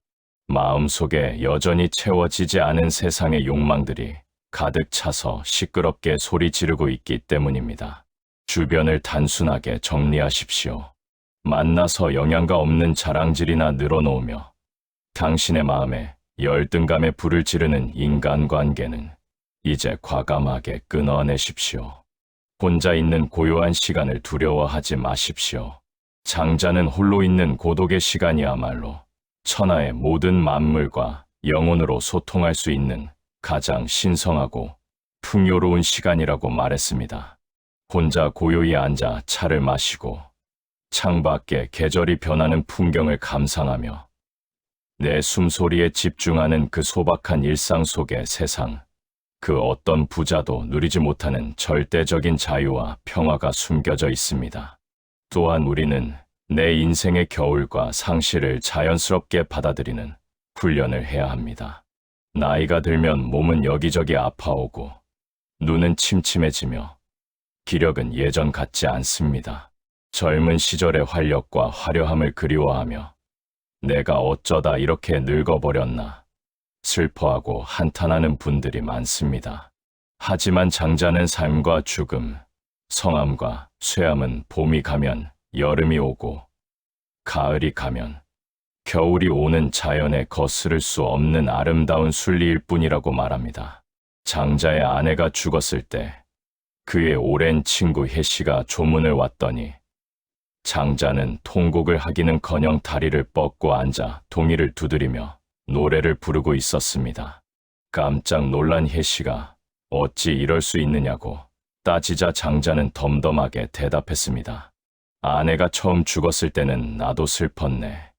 마음속에 여전히 채워지지 않은 세상의 욕망들이 가득 차서 시끄럽게 소리 지르고 있기 때문입니다. 주변을 단순하게 정리하십시오. 만나서 영양가 없는 자랑질이나 늘어놓으며 당신의 마음에 열등감에 불을 지르는 인간관계는 이제 과감하게 끊어내십시오. 혼자 있는 고요한 시간을 두려워하지 마십시오. 장자는 홀로 있는 고독의 시간이야말로 천하의 모든 만물과 영혼으로 소통할 수 있는 가장 신성하고 풍요로운 시간이라고 말했습니다. 혼자 고요히 앉아 차를 마시고 창밖에 계절이 변하는 풍경을 감상하며 내 숨소리에 집중하는 그 소박한 일상 속의 세상, 그 어떤 부자도 누리지 못하는 절대적인 자유와 평화가 숨겨져 있습니다. 또한 우리는 내 인생의 겨울과 상실을 자연스럽게 받아들이는 훈련을 해야 합니다. 나이가 들면 몸은 여기저기 아파오고 눈은 침침해지며 기력은 예전 같지 않습니다. 젊은 시절의 활력과 화려함을 그리워하며 내가 어쩌다 이렇게 늙어버렸나 슬퍼하고 한탄하는 분들이 많습니다. 하지만 장자는 삶과 죽음, 성함과 쇠함은 봄이 가면 여름이 오고 가을이 가면 겨울이 오는 자연에 거스를 수 없는 아름다운 순리일 뿐이라고 말합니다. 장자의 아내가 죽었을 때 그의 오랜 친구 혜씨가 조문을 왔더니 장자는 통곡을 하기는커녕 다리를 뻗고 앉아 동이를 두드리며 노래를 부르고 있었습니다. 깜짝 놀란 혜씨가 어찌 이럴 수 있느냐고 따지자 장자는 덤덤하게 대답했습니다. 아내가 처음 죽었을 때는 나도 슬펐네.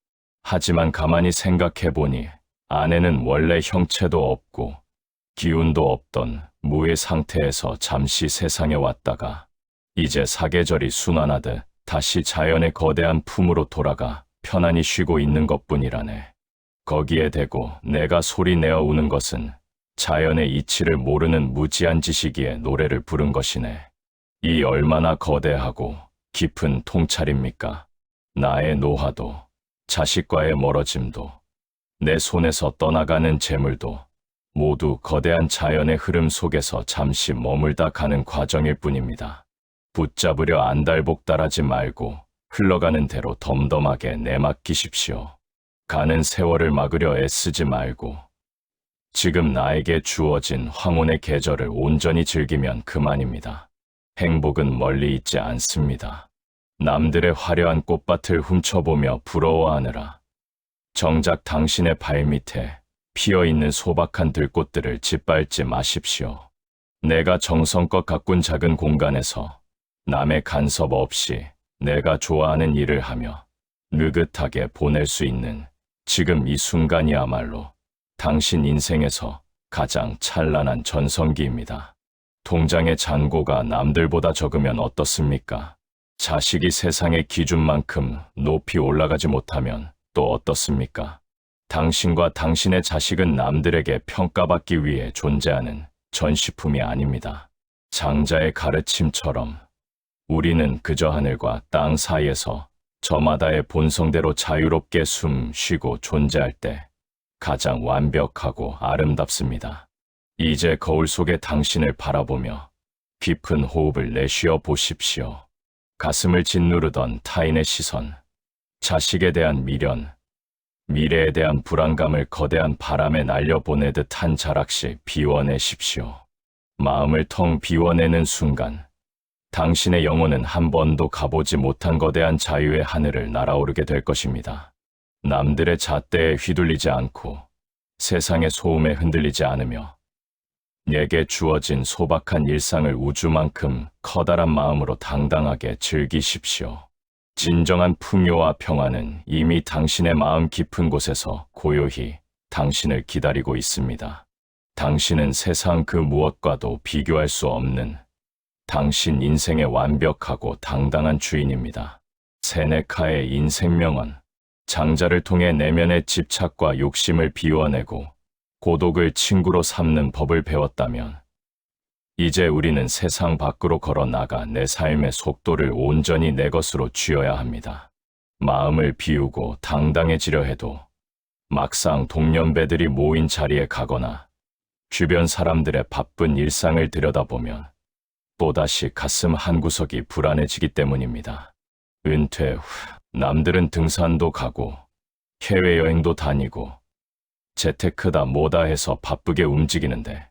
하지만 가만히 생각해보니 아내는 원래 형체도 없고 기운도 없던 무의 상태에서 잠시 세상에 왔다가 이제 사계절이 순환하듯 다시 자연의 거대한 품으로 돌아가 편안히 쉬고 있는 것뿐이라네. 거기에 대고 내가 소리내어 우는 것은 자연의 이치를 모르는 무지한 지식이에 노래를 부른 것이네. 이 얼마나 거대하고 깊은 통찰입니까? 나의 노화도, 자식과의 멀어짐도, 내 손에서 떠나가는 재물도 모두 거대한 자연의 흐름 속에서 잠시 머물다 가는 과정일 뿐입니다. 붙잡으려 안달복달하지 말고 흘러가는 대로 덤덤하게 내맡기십시오. 가는 세월을 막으려 애쓰지 말고 지금 나에게 주어진 황혼의 계절을 온전히 즐기면 그만입니다. 행복은 멀리 있지 않습니다. 남들의 화려한 꽃밭을 훔쳐보며 부러워하느라 정작 당신의 발밑에 피어있는 소박한 들꽃들을 짓밟지 마십시오. 내가 정성껏 가꾼 작은 공간에서 남의 간섭 없이 내가 좋아하는 일을 하며 느긋하게 보낼 수 있는 지금 이 순간이야말로 당신 인생에서 가장 찬란한 전성기입니다. 통장의 잔고가 남들보다 적으면 어떻습니까? 자식이 세상의 기준만큼 높이 올라가지 못하면 또 어떻습니까? 당신과 당신의 자식은 남들에게 평가받기 위해 존재하는 전시품이 아닙니다. 장자의 가르침처럼 우리는 그저 하늘과 땅 사이에서 저마다의 본성대로 자유롭게 숨 쉬고 존재할 때 가장 완벽하고 아름답습니다. 이제 거울 속의 당신을 바라보며 깊은 호흡을 내쉬어 보십시오. 가슴을 짓누르던 타인의 시선, 자식에 대한 미련, 미래에 대한 불안감을 거대한 바람에 날려보내듯 한 자락씩 비워내십시오. 마음을 텅 비워내는 순간, 당신의 영혼은 한 번도 가보지 못한 거대한 자유의 하늘을 날아오르게 될 것입니다. 남들의 잣대에 휘둘리지 않고 세상의 소음에 흔들리지 않으며 내게 주어진 소박한 일상을 우주만큼 커다란 마음으로 당당하게 즐기십시오. 진정한 풍요와 평화는 이미 당신의 마음 깊은 곳에서 고요히 당신을 기다리고 있습니다. 당신은 세상 그 무엇과도 비교할 수 없는 당신 인생의 완벽하고 당당한 주인입니다. 세네카의 인생명언, 장자를 통해 내면의 집착과 욕심을 비워내고 고독을 친구로 삼는 법을 배웠다면 이제 우리는 세상 밖으로 걸어 나가 내 삶의 속도를 온전히 내 것으로 쥐어야 합니다. 마음을 비우고 당당해지려 해도 막상 동년배들이 모인 자리에 가거나 주변 사람들의 바쁜 일상을 들여다보면 또다시 가슴 한구석이 불안해지기 때문입니다. 은퇴 후 남들은 등산도 가고 해외여행도 다니고 재테크다 뭐다 해서 바쁘게 움직이는데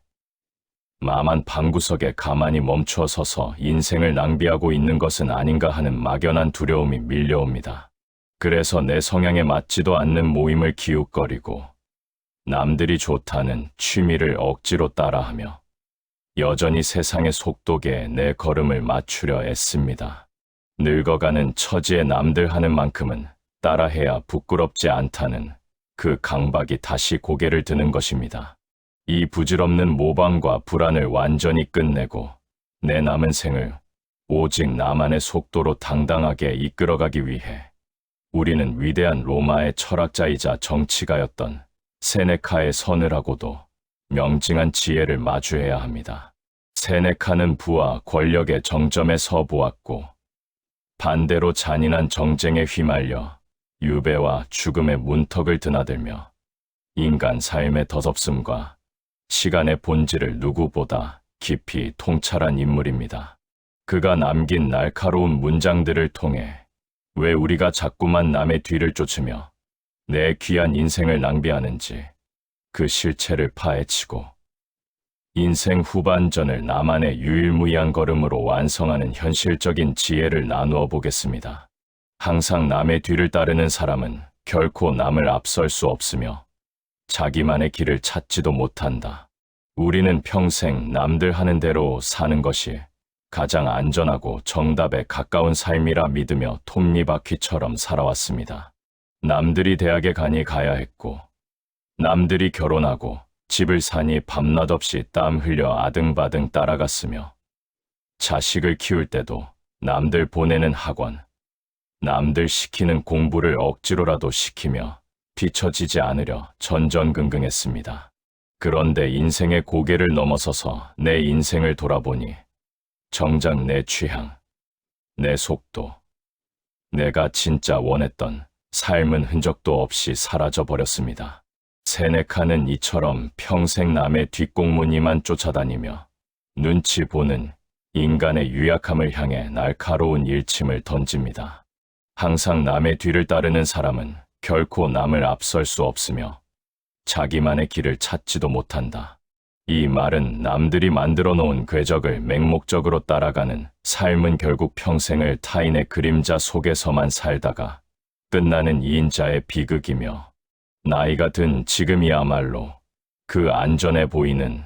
나만 방구석에 가만히 멈춰 서서 인생을 낭비하고 있는 것은 아닌가 하는 막연한 두려움이 밀려옵니다. 그래서 내 성향에 맞지도 않는 모임을 기웃거리고 남들이 좋다는 취미를 억지로 따라하며 여전히 세상의 속도계에 내 걸음을 맞추려 애씁니다. 늙어가는 처지에 남들 하는 만큼은 따라해야 부끄럽지 않다는 그 강박이 다시 고개를 드는 것입니다. 이 부질없는 모방과 불안을 완전히 끝내고 내 남은 생을 오직 나만의 속도로 당당하게 이끌어가기 위해 우리는 위대한 로마의 철학자이자 정치가였던 세네카의 서늘하고도 명징한 지혜를 마주해야 합니다. 세네카는 부와 권력의 정점에 서 보았고 반대로 잔인한 정쟁에 휘말려 유배와 죽음의 문턱을 드나들며 인간 삶의 더덥음과 시간의 본질을 누구보다 깊이 통찰한 인물입니다. 그가 남긴 날카로운 문장들을 통해 왜 우리가 자꾸만 남의 뒤를 쫓으며 내 귀한 인생을 낭비하는지 그 실체를 파헤치고 인생 후반전을 나만의 유일무이한 걸음으로 완성하는 현실적인 지혜를 나누어 보겠습니다. 항상 남의 뒤를 따르는 사람은 결코 남을 앞설 수 없으며 자기만의 길을 찾지도 못한다. 우리는 평생 남들 하는 대로 사는 것이 가장 안전하고 정답에 가까운 삶이라 믿으며 톱니바퀴처럼 살아왔습니다. 남들이 대학에 가니 가야 했고, 남들이 결혼하고 집을 사니 밤낮 없이 땀 흘려 아등바등 따라갔으며, 자식을 키울 때도 남들 보내는 학원, 남들 시키는 공부를 억지로라도 시키며 뒤처지지 않으려 전전긍긍했습니다. 그런데 인생의 고개를 넘어서서 내 인생을 돌아보니 정작 내 취향, 내 속도, 내가 진짜 원했던 삶은 흔적도 없이 사라져 버렸습니다. 세네카는 이처럼 평생 남의 뒷공무니만 쫓아다니며 눈치 보는 인간의 유약함을 향해 날카로운 일침을 던집니다. 항상 남의 뒤를 따르는 사람은 결코 남을 앞설 수 없으며 자기만의 길을 찾지도 못한다. 이 말은 남들이 만들어 놓은 궤적을 맹목적으로 따라가는 삶은 결국 평생을 타인의 그림자 속에서만 살다가 끝나는 이인자의 비극이며, 나이가 든 지금이야말로 그 안전해 보이는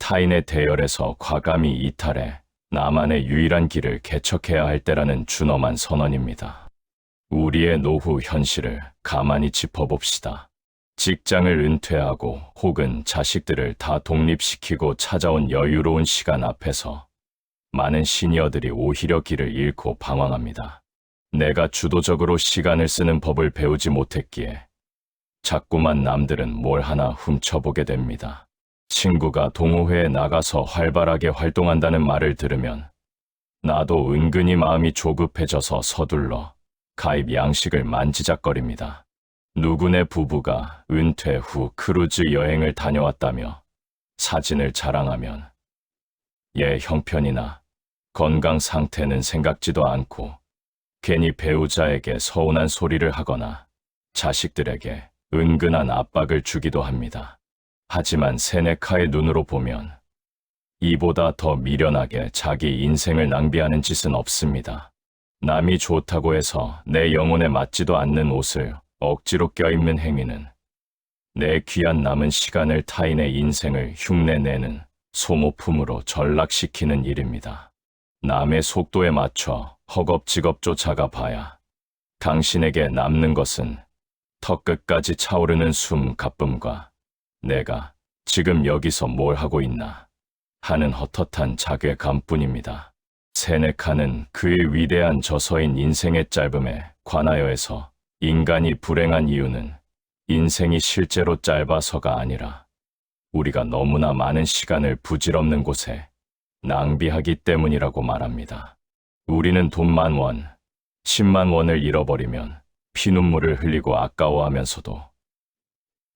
타인의 대열에서 과감히 이탈해 나만의 유일한 길을 개척해야 할 때라는 준엄한 선언입니다. 우리의 노후 현실을 가만히 짚어봅시다. 직장을 은퇴하고 혹은 자식들을 다 독립시키고 찾아온 여유로운 시간 앞에서 많은 시니어들이 오히려 길을 잃고 방황합니다. 내가 주도적으로 시간을 쓰는 법을 배우지 못했기에 자꾸만 남들은 뭘 하나 훔쳐보게 됩니다. 친구가 동호회에 나가서 활발하게 활동한다는 말을 들으면 나도 은근히 마음이 조급해져서 서둘러 가입 양식을 만지작거립니다. 누구네 부부가 은퇴 후 크루즈 여행을 다녀왔다며 사진을 자랑하면 얘 형편이나 건강 상태는 생각지도 않고 괜히 배우자에게 서운한 소리를 하거나 자식들에게 은근한 압박을 주기도 합니다. 하지만 세네카의 눈으로 보면 이보다 더 미련하게 자기 인생을 낭비하는 짓은 없습니다. 남이 좋다고 해서 내 영혼에 맞지도 않는 옷을 억지로 껴입는 행위는 내 귀한 남은 시간을 타인의 인생을 흉내내는 소모품으로 전락시키는 일입니다. 남의 속도에 맞춰 허겁지겁 쫓아가 봐야 당신에게 남는 것은 턱끝까지 차오르는 숨 가쁨과 내가 지금 여기서 뭘 하고 있나 하는 헛헛한 자괴감뿐입니다. 세네카는 그의 위대한 저서인 인생의 짧음에 관하여에서 인간이 불행한 이유는 인생이 실제로 짧아서가 아니라 우리가 너무나 많은 시간을 부질없는 곳에 낭비하기 때문이라고 말합니다. 우리는 돈만 원, 10만 원을 잃어버리면 피눈물을 흘리고 아까워하면서도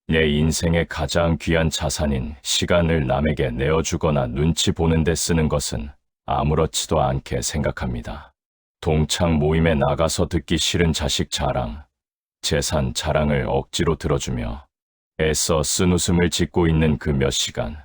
내 인생의 가장 귀한 자산인 시간을 남에게 내어주거나 눈치 보는 데 쓰는 것은 아무렇지도 않게 생각합니다. 동창 모임에 나가서 듣기 싫은 자식 자랑, 재산 자랑을 억지로 들어주며 애써 쓴 웃음을 짓고 있는 그 몇 시간,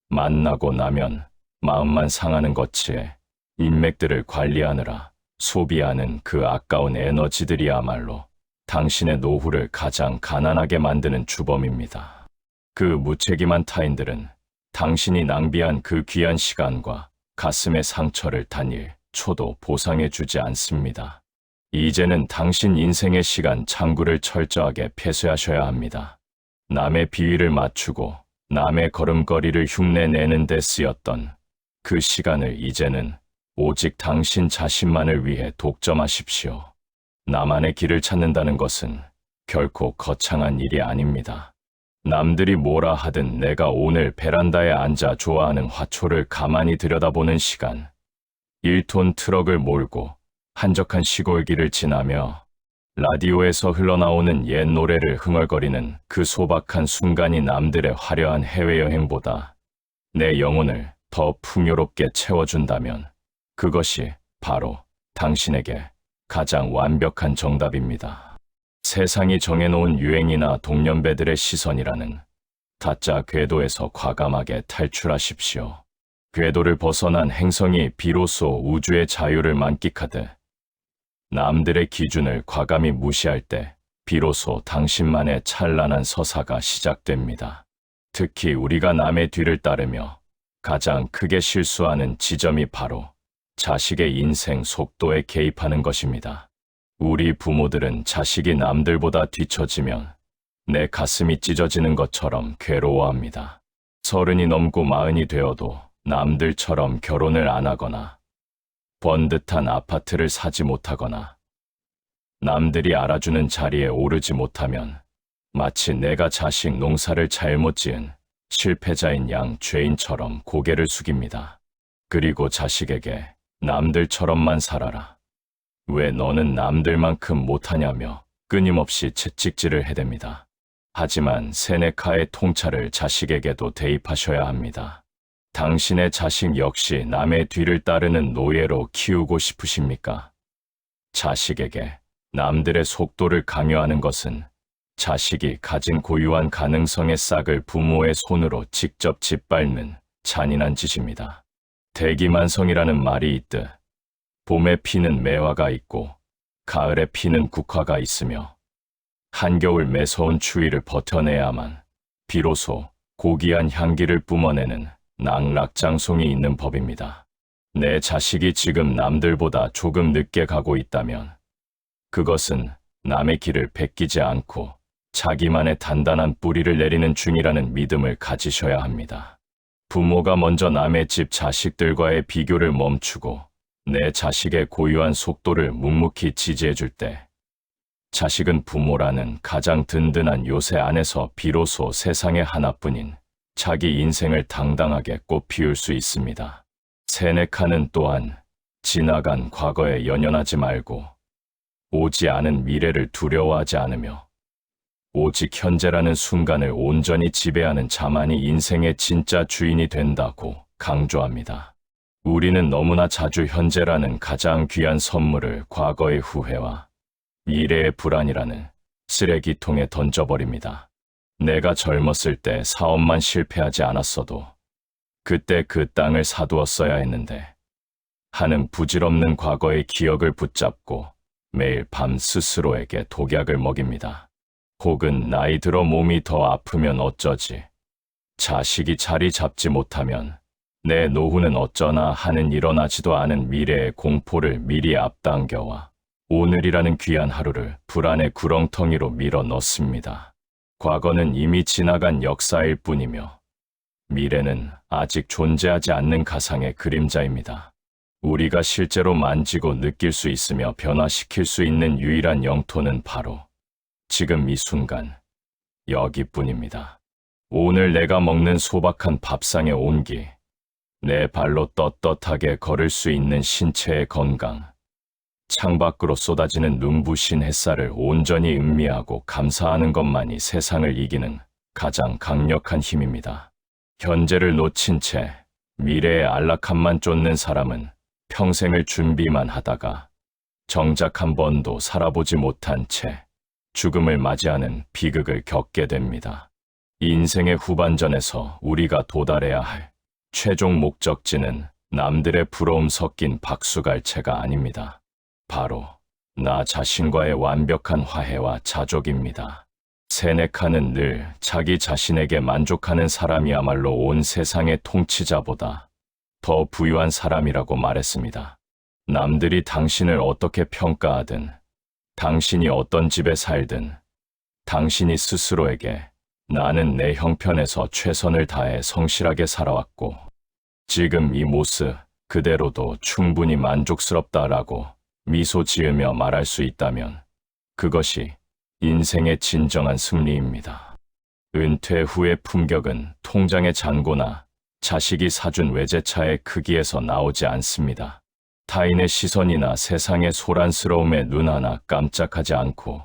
만나고 나면 마음만 상하는 것치에 인맥들을 관리하느라 소비하는 그 아까운 에너지들이야말로 당신의 노후를 가장 가난하게 만드는 주범입니다. 그 무책임한 타인들은 당신이 낭비한 그 귀한 시간과 가슴의 상처를 단일 초도 보상해주지 않습니다. 이제는 당신 인생의 시간 창구를 철저하게 폐쇄하셔야 합니다. 남의 비위를 맞추고 남의 걸음걸이를 흉내내는 데 쓰였던 그 시간을 이제는 오직 당신 자신만을 위해 독점하십시오. 나만의 길을 찾는다는 것은 결코 거창한 일이 아닙니다. 남들이 뭐라 하든 내가 오늘 베란다에 앉아 좋아하는 화초를 가만히 들여다보는 시간, 1톤 트럭을 몰고 한적한 시골길을 지나며 라디오에서 흘러나오는 옛 노래를 흥얼거리는 그 소박한 순간이 남들의 화려한 해외여행보다 내 영혼을 더 풍요롭게 채워준다면 그것이 바로 당신에게 가장 완벽한 정답입니다. 세상이 정해놓은 유행이나 동년배들의 시선이라는 가짜 궤도에서 과감하게 탈출하십시오. 궤도를 벗어난 행성이 비로소 우주의 자유를 만끽하듯 남들의 기준을 과감히 무시할 때 비로소 당신만의 찬란한 서사가 시작됩니다. 특히 우리가 남의 뒤를 따르며 가장 크게 실수하는 지점이 바로 자식의 인생 속도에 개입하는 것입니다. 우리 부모들은 자식이 남들보다 뒤처지면 내 가슴이 찢어지는 것처럼 괴로워합니다. 30이 넘고 40이 되어도 남들처럼 결혼을 안 하거나 번듯한 아파트를 사지 못하거나 남들이 알아주는 자리에 오르지 못하면 마치 내가 자식 농사를 잘못 지은 실패자인 양 죄인처럼 고개를 숙입니다. 그리고 자식에게 남들처럼만 살아라. 왜 너는 남들만큼 못하냐며 끊임없이 채찍질을 해댑니다. 하지만 세네카의 통찰을 자식에게도 대입하셔야 합니다. 당신의 자식 역시 남의 뒤를 따르는 노예로 키우고 싶으십니까? 자식에게 남들의 속도를 강요하는 것은 자식이 가진 고유한 가능성의 싹을 부모의 손으로 직접 짓밟는 잔인한 짓입니다. 대기만성이라는 말이 있듯 봄에 피는 매화가 있고 가을에 피는 국화가 있으며 한겨울 매서운 추위를 버텨내야만 비로소 고귀한 향기를 뿜어내는 낙락장송이 있는 법입니다. 내 자식이 지금 남들보다 조금 늦게 가고 있다면 그것은 남의 길을 베끼지 않고 자기만의 단단한 뿌리를 내리는 중이라는 믿음을 가지셔야 합니다. 부모가 먼저 남의 집 자식들과의 비교를 멈추고 내 자식의 고유한 속도를 묵묵히 지지해 줄 때 자식은 부모라는 가장 든든한 요새 안에서 비로소 세상에 하나뿐인 자기 인생을 당당하게 꽃피울 수 있습니다. 세네카는 또한 지나간 과거에 연연하지 말고 오지 않은 미래를 두려워하지 않으며 오직 현재라는 순간을 온전히 지배하는 자만이 인생의 진짜 주인이 된다고 강조합니다. 우리는 너무나 자주 현재라는 가장 귀한 선물을 과거의 후회와 미래의 불안이라는 쓰레기통에 던져버립니다. 내가 젊었을 때 사업만 실패하지 않았어도 그때 그 땅을 사두었어야 했는데 하는 부질없는 과거의 기억을 붙잡고 매일 밤 스스로에게 독약을 먹입니다. 혹은 나이 들어 몸이 더 아프면 어쩌지? 자식이 자리 잡지 못하면 내 노후는 어쩌나 하는 일어나지도 않은 미래의 공포를 미리 앞당겨와 오늘이라는 귀한 하루를 불안의 구렁텅이로 밀어 넣습니다. 과거는 이미 지나간 역사일 뿐이며 미래는 아직 존재하지 않는 가상의 그림자입니다. 우리가 실제로 만지고 느낄 수 있으며 변화시킬 수 있는 유일한 영토는 바로 지금 이 순간, 여기뿐입니다. 오늘 내가 먹는 소박한 밥상의 온기, 내 발로 떳떳하게 걸을 수 있는 신체의 건강, 창밖으로 쏟아지는 눈부신 햇살을 온전히 음미하고 감사하는 것만이 세상을 이기는 가장 강력한 힘입니다. 현재를 놓친 채 미래의 안락함만 쫓는 사람은 평생을 준비만 하다가 정작 한 번도 살아보지 못한 채 죽음을 맞이하는 비극을 겪게 됩니다. 인생의 후반전에서 우리가 도달해야 할 최종 목적지는 남들의 부러움 섞인 박수갈채가 아닙니다. 바로 나 자신과의 완벽한 화해와 자족입니다. 세네카는 늘 자기 자신에게 만족하는 사람이야말로 온 세상의 통치자보다 더 부유한 사람이라고 말했습니다. 남들이 당신을 어떻게 평가하든 당신이 어떤 집에 살든 당신이 스스로에게 나는 내 형편에서 최선을 다해 성실하게 살아왔고 지금 이 모습 그대로도 충분히 만족스럽다라고 미소 지으며 말할 수 있다면 그것이 인생의 진정한 승리입니다. 은퇴 후의 품격은 통장의 잔고나 자식이 사준 외제차의 크기에서 나오지 않습니다. 타인의 시선이나 세상의 소란스러움에 눈 하나 깜짝하지 않고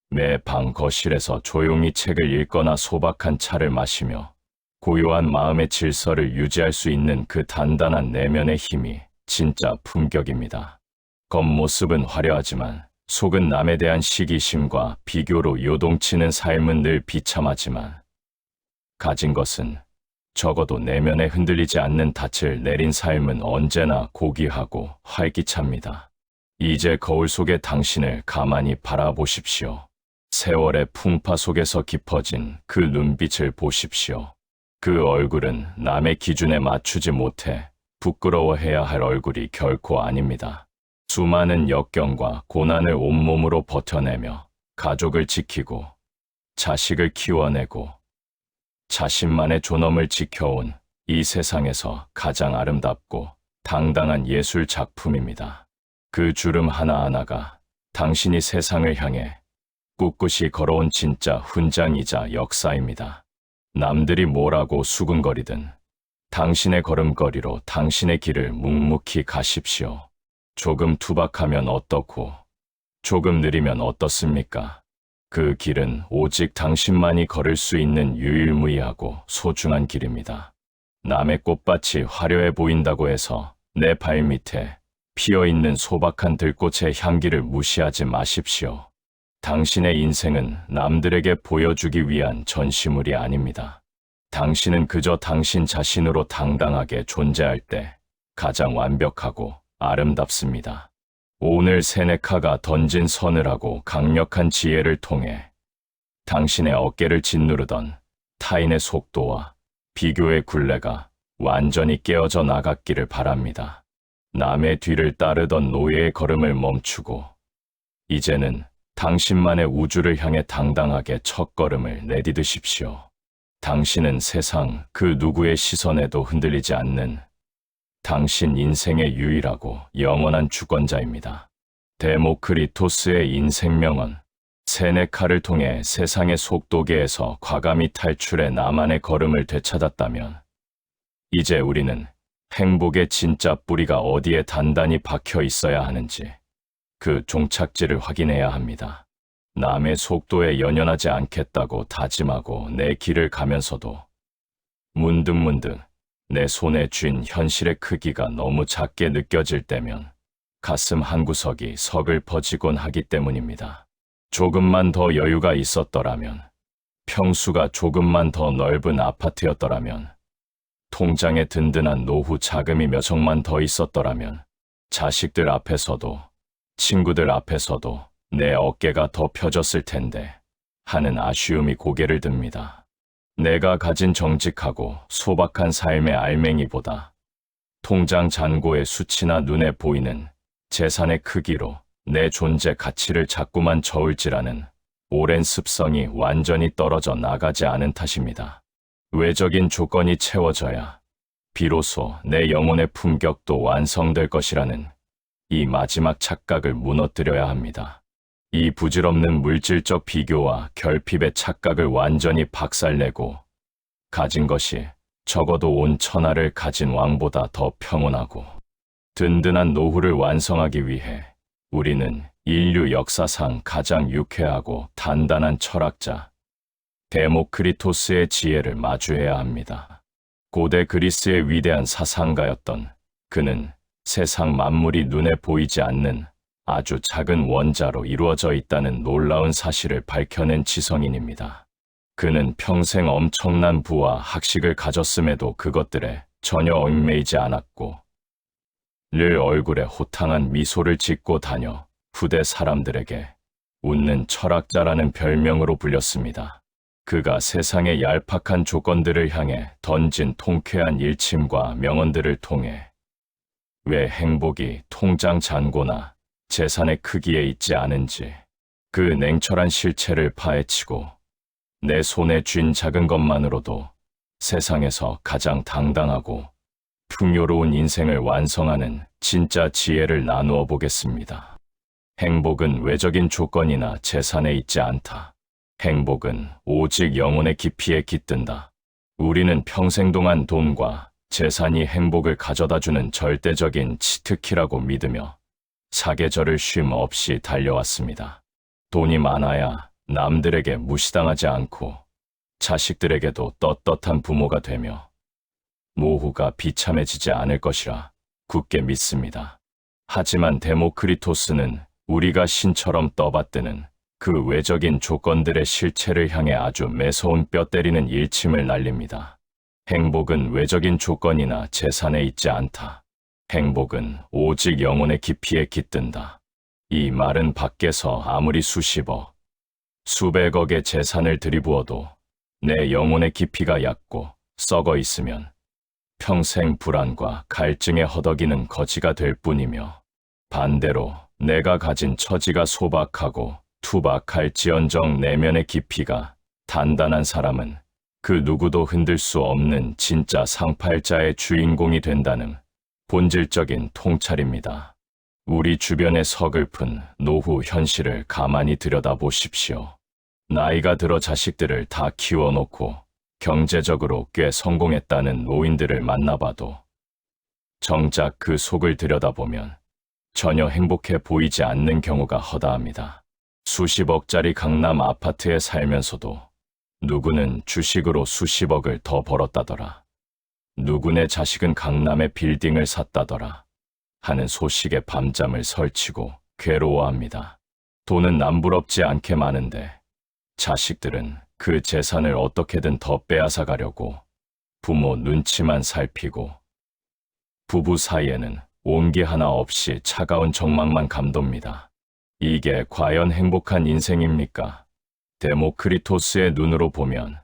매 방 거실에서 조용히 책을 읽거나 소박한 차를 마시며 고요한 마음의 질서를 유지할 수 있는 그 단단한 내면의 힘이 진짜 품격입니다. 겉모습은 화려하지만 속은 남에 대한 시기심과 비교로 요동치는 삶은 늘 비참하지만 가진 것은 적어도 내면에 흔들리지 않는 닻을 내린 삶은 언제나 고귀하고 활기찹니다. 이제 거울 속의 당신을 가만히 바라보십시오. 세월의 풍파 속에서 깊어진 그 눈빛을 보십시오. 그 얼굴은 남의 기준에 맞추지 못해 부끄러워해야 할 얼굴이 결코 아닙니다. 수많은 역경과 고난을 온몸으로 버텨내며 가족을 지키고 자식을 키워내고 자신만의 존엄을 지켜온 이 세상에서 가장 아름답고 당당한 예술 작품입니다. 그 주름 하나하나가 당신이 세상을 향해 꿋꿋이 걸어온 진짜 훈장이자 역사입니다. 남들이 뭐라고 수군거리든 당신의 걸음걸이로 당신의 길을 묵묵히 가십시오. 조금 투박하면 어떻고 조금 느리면 어떻습니까? 그 길은 오직 당신만이 걸을 수 있는 유일무이하고 소중한 길입니다. 남의 꽃밭이 화려해 보인다고 해서 내 발밑에 피어있는 소박한 들꽃의 향기를 무시하지 마십시오. 당신의 인생은 남들에게 보여주기 위한 전시물이 아닙니다. 당신은 그저 당신 자신으로 당당하게 존재할 때 가장 완벽하고 아름답습니다. 오늘 세네카가 던진 서늘하고 강력한 지혜를 통해 당신의 어깨를 짓누르던 타인의 속도와 비교의 굴레가 완전히 깨어져 나갔기를 바랍니다. 남의 뒤를 따르던 노예의 걸음을 멈추고 이제는 당신만의 우주를 향해 당당하게 첫걸음을 내디드십시오. 당신은 세상 그 누구의 시선에도 흔들리지 않는 당신 인생의 유일하고 영원한 주권자입니다. 데모크리토스의 인생 명언, 세네카를 통해 세상의 속도계에서 과감히 탈출해 나만의 걸음을 되찾았다면 이제 우리는 행복의 진짜 뿌리가 어디에 단단히 박혀 있어야 하는지 그 종착지를 확인해야 합니다. 남의 속도에 연연하지 않겠다고 다짐하고 내 길을 가면서도 문득문득 내 손에 쥔 현실의 크기가 너무 작게 느껴질 때면 가슴 한구석이 서글퍼지곤 하기 때문입니다. 조금만 더 여유가 있었더라면, 평수가 조금만 더 넓은 아파트였더라면, 통장에 든든한 노후 자금이 몇 억만 더 있었더라면, 자식들 앞에서도 친구들 앞에서도 내 어깨가 더 펴졌을 텐데 하는 아쉬움이 고개를 듭니다. 내가 가진 정직하고 소박한 삶의 알맹이보다 통장 잔고의 수치나 눈에 보이는 재산의 크기로 내 존재 가치를 자꾸만 저울질하는 오랜 습성이 완전히 떨어져 나가지 않은 탓입니다. 외적인 조건이 채워져야 비로소 내 영혼의 품격도 완성될 것이라는 이 마지막 착각을 무너뜨려야 합니다. 이 부질없는 물질적 비교와 결핍의 착각을 완전히 박살내고 가진 것이 적어도 온 천하를 가진 왕보다 더 평온하고 든든한 노후를 완성하기 위해 우리는 인류 역사상 가장 유쾌하고 단단한 철학자 데모크리토스의 지혜를 마주해야 합니다. 고대 그리스의 위대한 사상가였던 그는 세상 만물이 눈에 보이지 않는 아주 작은 원자로 이루어져 있다는 놀라운 사실을 밝혀낸 지성인입니다. 그는 평생 엄청난 부와 학식을 가졌음에도 그것들에 전혀 얽매이지 않았고 늘 얼굴에 호탕한 미소를 짓고 다녀 후대 사람들에게 웃는 철학자라는 별명으로 불렸습니다. 그가 세상의 얄팍한 조건들을 향해 던진 통쾌한 일침과 명언들을 통해 왜 행복이 통장 잔고나 재산의 크기에 있지 않은지 그 냉철한 실체를 파헤치고 내 손에 쥔 작은 것만으로도 세상에서 가장 당당하고 풍요로운 인생을 완성하는 진짜 지혜를 나누어 보겠습니다. 행복은 외적인 조건이나 재산에 있지 않다. 행복은 오직 영혼의 깊이에 깃든다. 우리는 평생 동안 돈과 재산이 행복을 가져다주는 절대적인 치트키라고 믿으며 사계절을 쉼 없이 달려왔습니다. 돈이 많아야 남들에게 무시당하지 않고 자식들에게도 떳떳한 부모가 되며 노후가 비참해지지 않을 것이라 굳게 믿습니다. 하지만 데모크리토스는 우리가 신처럼 떠받드는 그 외적인 조건들의 실체를 향해 아주 매서운 뼈 때리는 일침을 날립니다. 행복은 외적인 조건이나 재산에 있지 않다. 행복은 오직 영혼의 깊이에 깃든다. 이 말은 밖에서 아무리 수십억, 수백억의 재산을 들이부어도 내 영혼의 깊이가 얕고 썩어 있으면 평생 불안과 갈증에 허덕이는 거지가 될 뿐이며, 반대로 내가 가진 처지가 소박하고 투박할지언정 내면의 깊이가 단단한 사람은 그 누구도 흔들 수 없는 진짜 상팔자의 주인공이 된다는 본질적인 통찰입니다. 우리 주변의 서글픈 노후 현실을 가만히 들여다보십시오. 나이가 들어 자식들을 다 키워놓고 경제적으로 꽤 성공했다는 노인들을 만나봐도 정작 그 속을 들여다보면 전혀 행복해 보이지 않는 경우가 허다합니다. 수십억짜리 강남 아파트에 살면서도 누구는 주식으로 수십억을 더 벌었다더라. 누구네 자식은 강남의 빌딩을 샀다더라 하는 소식에 밤잠을 설치고 괴로워합니다. 돈은 남부럽지 않게 많은데 자식들은 그 재산을 어떻게든 더 빼앗아 가려고 부모 눈치만 살피고, 부부 사이에는 온기 하나 없이 차가운 적망만 감돕니다. 이게 과연 행복한 인생입니까? 데모크리토스의 눈으로 보면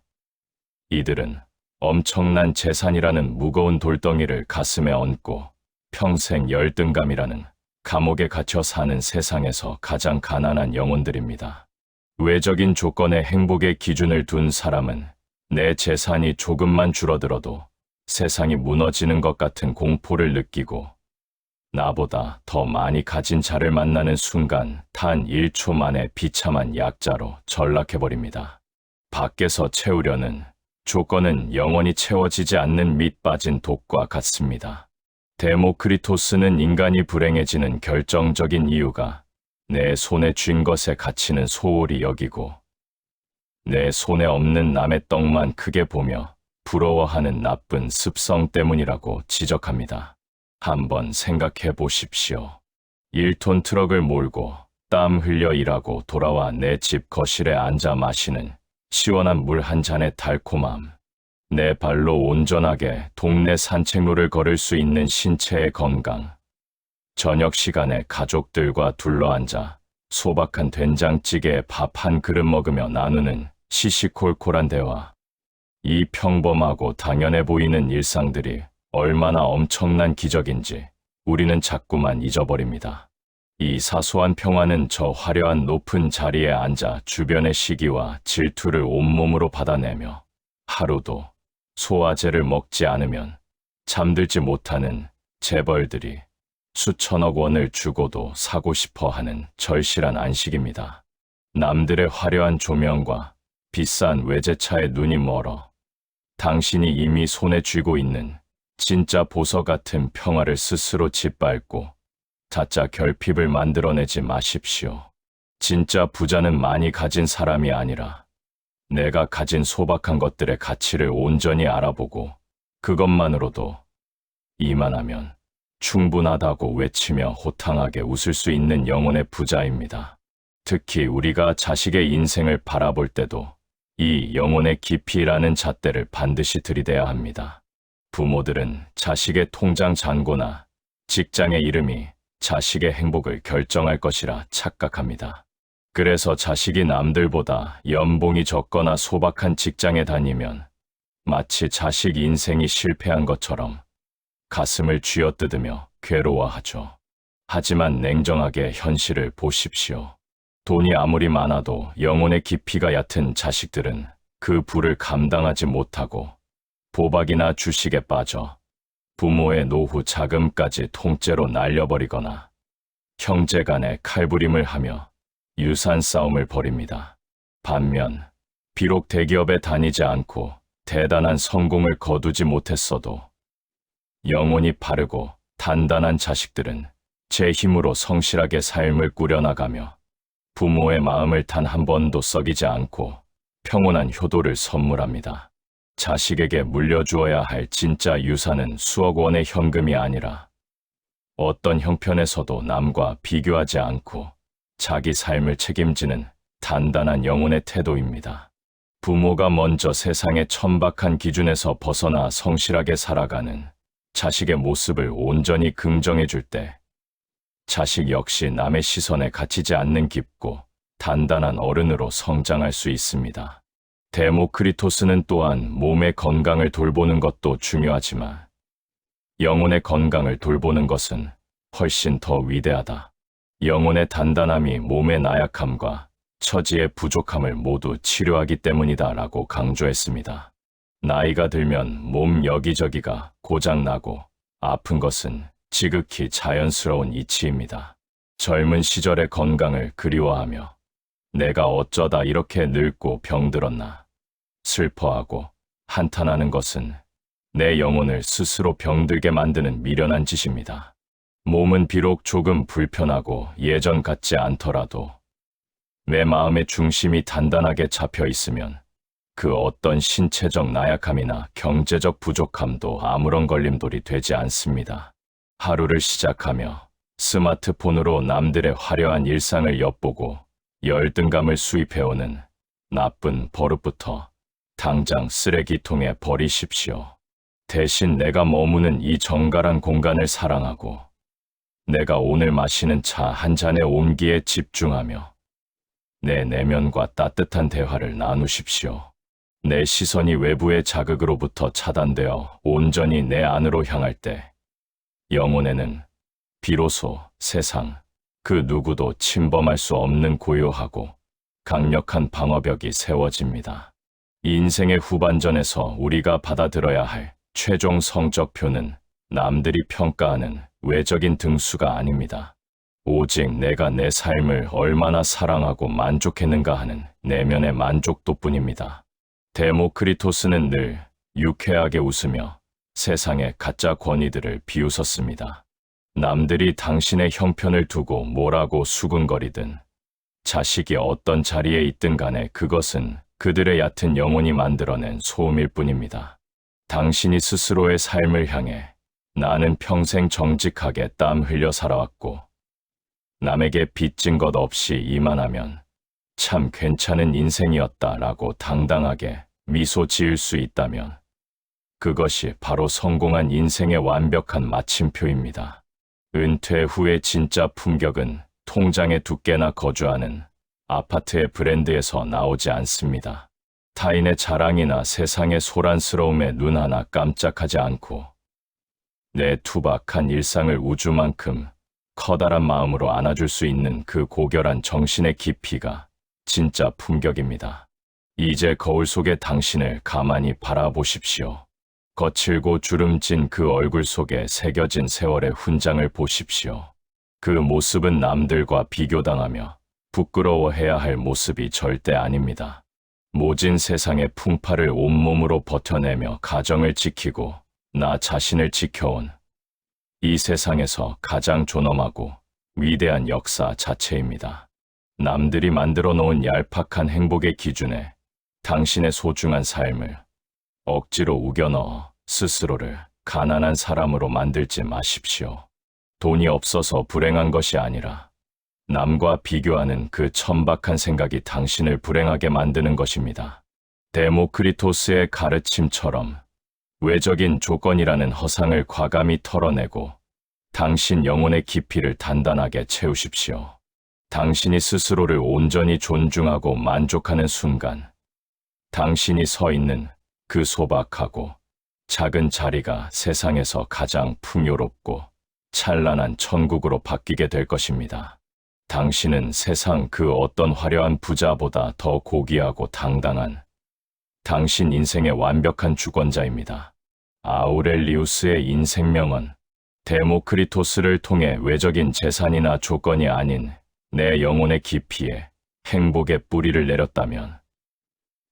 이들은 엄청난 재산이라는 무거운 돌덩이를 가슴에 얹고 평생 열등감이라는 감옥에 갇혀 사는 세상에서 가장 가난한 영혼들입니다. 외적인 조건의 행복의 기준을 둔 사람은 내 재산이 조금만 줄어들어도 세상이 무너지는 것 같은 공포를 느끼고, 나보다 더 많이 가진 자를 만나는 순간 단 1초 만에 비참한 약자로 전락해버립니다. 밖에서 채우려는 조건은 영원히 채워지지 않는 밑 빠진 독과 같습니다. 데모크리토스는 인간이 불행해지는 결정적인 이유가 내 손에 쥔 것의 가치는 소홀히 여기고 내 손에 없는 남의 떡만 크게 보며 부러워하는 나쁜 습성 때문이라고 지적합니다. 한번 생각해 보십시오. 1톤 트럭을 몰고 땀 흘려 일하고 돌아와 내 집 거실에 앉아 마시는 시원한 물 한 잔의 달콤함, 내 발로 온전하게 동네 산책로를 걸을 수 있는 신체의 건강, 저녁 시간에 가족들과 둘러앉아 소박한 된장찌개에 밥 한 그릇 먹으며 나누는 시시콜콜한 대화, 이 평범하고 당연해 보이는 일상들이 얼마나 엄청난 기적인지 우리는 자꾸만 잊어버립니다. 이 사소한 평화는 저 화려한 높은 자리에 앉아 주변의 시기와 질투를 온몸으로 받아내며 하루도 소화제를 먹지 않으면 잠들지 못하는 재벌들이 수천억 원을 주고도 사고 싶어 하는 절실한 안식입니다. 남들의 화려한 조명과 비싼 외제차에 눈이 멀어 당신이 이미 손에 쥐고 있는 진짜 보석 같은 평화를 스스로 짓밟고 자짜 결핍을 만들어내지 마십시오. 진짜 부자는 많이 가진 사람이 아니라 내가 가진 소박한 것들의 가치를 온전히 알아보고 그것만으로도 이만하면 충분하다고 외치며 호탕하게 웃을 수 있는 영혼의 부자입니다. 특히 우리가 자식의 인생을 바라볼 때도 이 영혼의 깊이라는 잣대를 반드시 들이대야 합니다. 부모들은 자식의 통장 잔고나 직장의 이름이 자식의 행복을 결정할 것이라 착각합니다. 그래서 자식이 남들보다 연봉이 적거나 소박한 직장에 다니면 마치 자식 인생이 실패한 것처럼 가슴을 쥐어뜯으며 괴로워하죠. 하지만 냉정하게 현실을 보십시오. 돈이 아무리 많아도 영혼의 깊이가 얕은 자식들은 그 부를 감당하지 못하고 보박이나 주식에 빠져 부모의 노후 자금까지 통째로 날려버리거나 형제 간의 칼부림을 하며 유산 싸움을 벌입니다. 반면 비록 대기업에 다니지 않고 대단한 성공을 거두지 못했어도 영혼이 바르고 단단한 자식들은 제 힘으로 성실하게 삶을 꾸려나가며 부모의 마음을 단 한 번도 썩이지 않고 평온한 효도를 선물합니다. 자식에게 물려주어야 할 진짜 유산은 수억 원의 현금이 아니라 어떤 형편에서도 남과 비교하지 않고 자기 삶을 책임지는 단단한 영혼의 태도입니다. 부모가 먼저 세상의 천박한 기준에서 벗어나 성실하게 살아가는 자식의 모습을 온전히 긍정해 줄 때, 자식 역시 남의 시선에 갇히지 않는 깊고 단단한 어른으로 성장할 수 있습니다. 데모크리토스는 또한 몸의 건강을 돌보는 것도 중요하지만 영혼의 건강을 돌보는 것은 훨씬 더 위대하다. 영혼의 단단함이 몸의 나약함과 처지의 부족함을 모두 치료하기 때문이다 라고 강조했습니다. 나이가 들면 몸 여기저기가 고장나고 아픈 것은 지극히 자연스러운 이치입니다. 젊은 시절의 건강을 그리워하며 내가 어쩌다 이렇게 늙고 병들었나 슬퍼하고 한탄하는 것은 내 영혼을 스스로 병들게 만드는 미련한 짓입니다. 몸은 비록 조금 불편하고 예전 같지 않더라도 내 마음의 중심이 단단하게 잡혀 있으면 그 어떤 신체적 나약함이나 경제적 부족함도 아무런 걸림돌이 되지 않습니다. 하루를 시작하며 스마트폰으로 남들의 화려한 일상을 엿보고 열등감을 수입해오는 나쁜 버릇부터 당장 쓰레기통에 버리십시오. 대신 내가 머무는 이 정갈한 공간을 사랑하고 내가 오늘 마시는 차 한 잔의 온기에 집중하며 내 내면과 따뜻한 대화를 나누십시오. 내 시선이 외부의 자극으로부터 차단되어 온전히 내 안으로 향할 때 영혼에는 비로소 세상 그 누구도 침범할 수 없는 고요하고 강력한 방어벽이 세워집니다. 인생의 후반전에서 우리가 받아들여야 할 최종 성적표는 남들이 평가하는 외적인 등수가 아닙니다. 오직 내가 내 삶을 얼마나 사랑하고 만족했는가 하는 내면의 만족도뿐입니다. 데모크리토스는 늘 유쾌하게 웃으며 세상의 가짜 권위들을 비웃었습니다. 남들이 당신의 형편을 두고 뭐라고 수군거리든 자식이 어떤 자리에 있든 간에 그것은 그들의 얕은 영혼이 만들어낸 소음일 뿐입니다. 당신이 스스로의 삶을 향해 나는 평생 정직하게 땀 흘려 살아왔고 남에게 빚진 것 없이 이만하면 참 괜찮은 인생이었다라고 당당하게 미소 지을 수 있다면 그것이 바로 성공한 인생의 완벽한 마침표입니다. 은퇴 후의 진짜 품격은 통장의 두께나 거주하는 아파트의 브랜드에서 나오지 않습니다. 타인의 자랑이나 세상의 소란스러움에 눈 하나 깜짝하지 않고 내 투박한 일상을 우주만큼 커다란 마음으로 안아줄 수 있는 그 고결한 정신의 깊이가 진짜 품격입니다. 이제 거울 속의 당신을 가만히 바라보십시오. 거칠고 주름진 그 얼굴 속에 새겨진 세월의 훈장을 보십시오. 그 모습은 남들과 비교당하며 부끄러워해야 할 모습이 절대 아닙니다. 모진 세상의 풍파를 온몸으로 버텨내며 가정을 지키고 나 자신을 지켜온 이 세상에서 가장 존엄하고 위대한 역사 자체입니다. 남들이 만들어 놓은 얄팍한 행복의 기준에 당신의 소중한 삶을 억지로 우겨넣어 스스로를 가난한 사람으로 만들지 마십시오. 돈이 없어서 불행한 것이 아니라 남과 비교하는 그 천박한 생각이 당신을 불행하게 만드는 것입니다. 데모크리토스의 가르침처럼 외적인 조건이라는 허상을 과감히 털어내고 당신 영혼의 깊이를 단단하게 채우십시오. 당신이 스스로를 온전히 존중하고 만족하는 순간 당신이 서 있는 그 소박하고 작은 자리가 세상에서 가장 풍요롭고 찬란한 천국으로 바뀌게 될 것입니다. 당신은 세상 그 어떤 화려한 부자보다 더 고귀하고 당당한 당신 인생의 완벽한 주권자입니다. 아우렐리우스의 인생명언, 데모크리토스를 통해 외적인 재산이나 조건이 아닌 내 영혼의 깊이에 행복의 뿌리를 내렸다면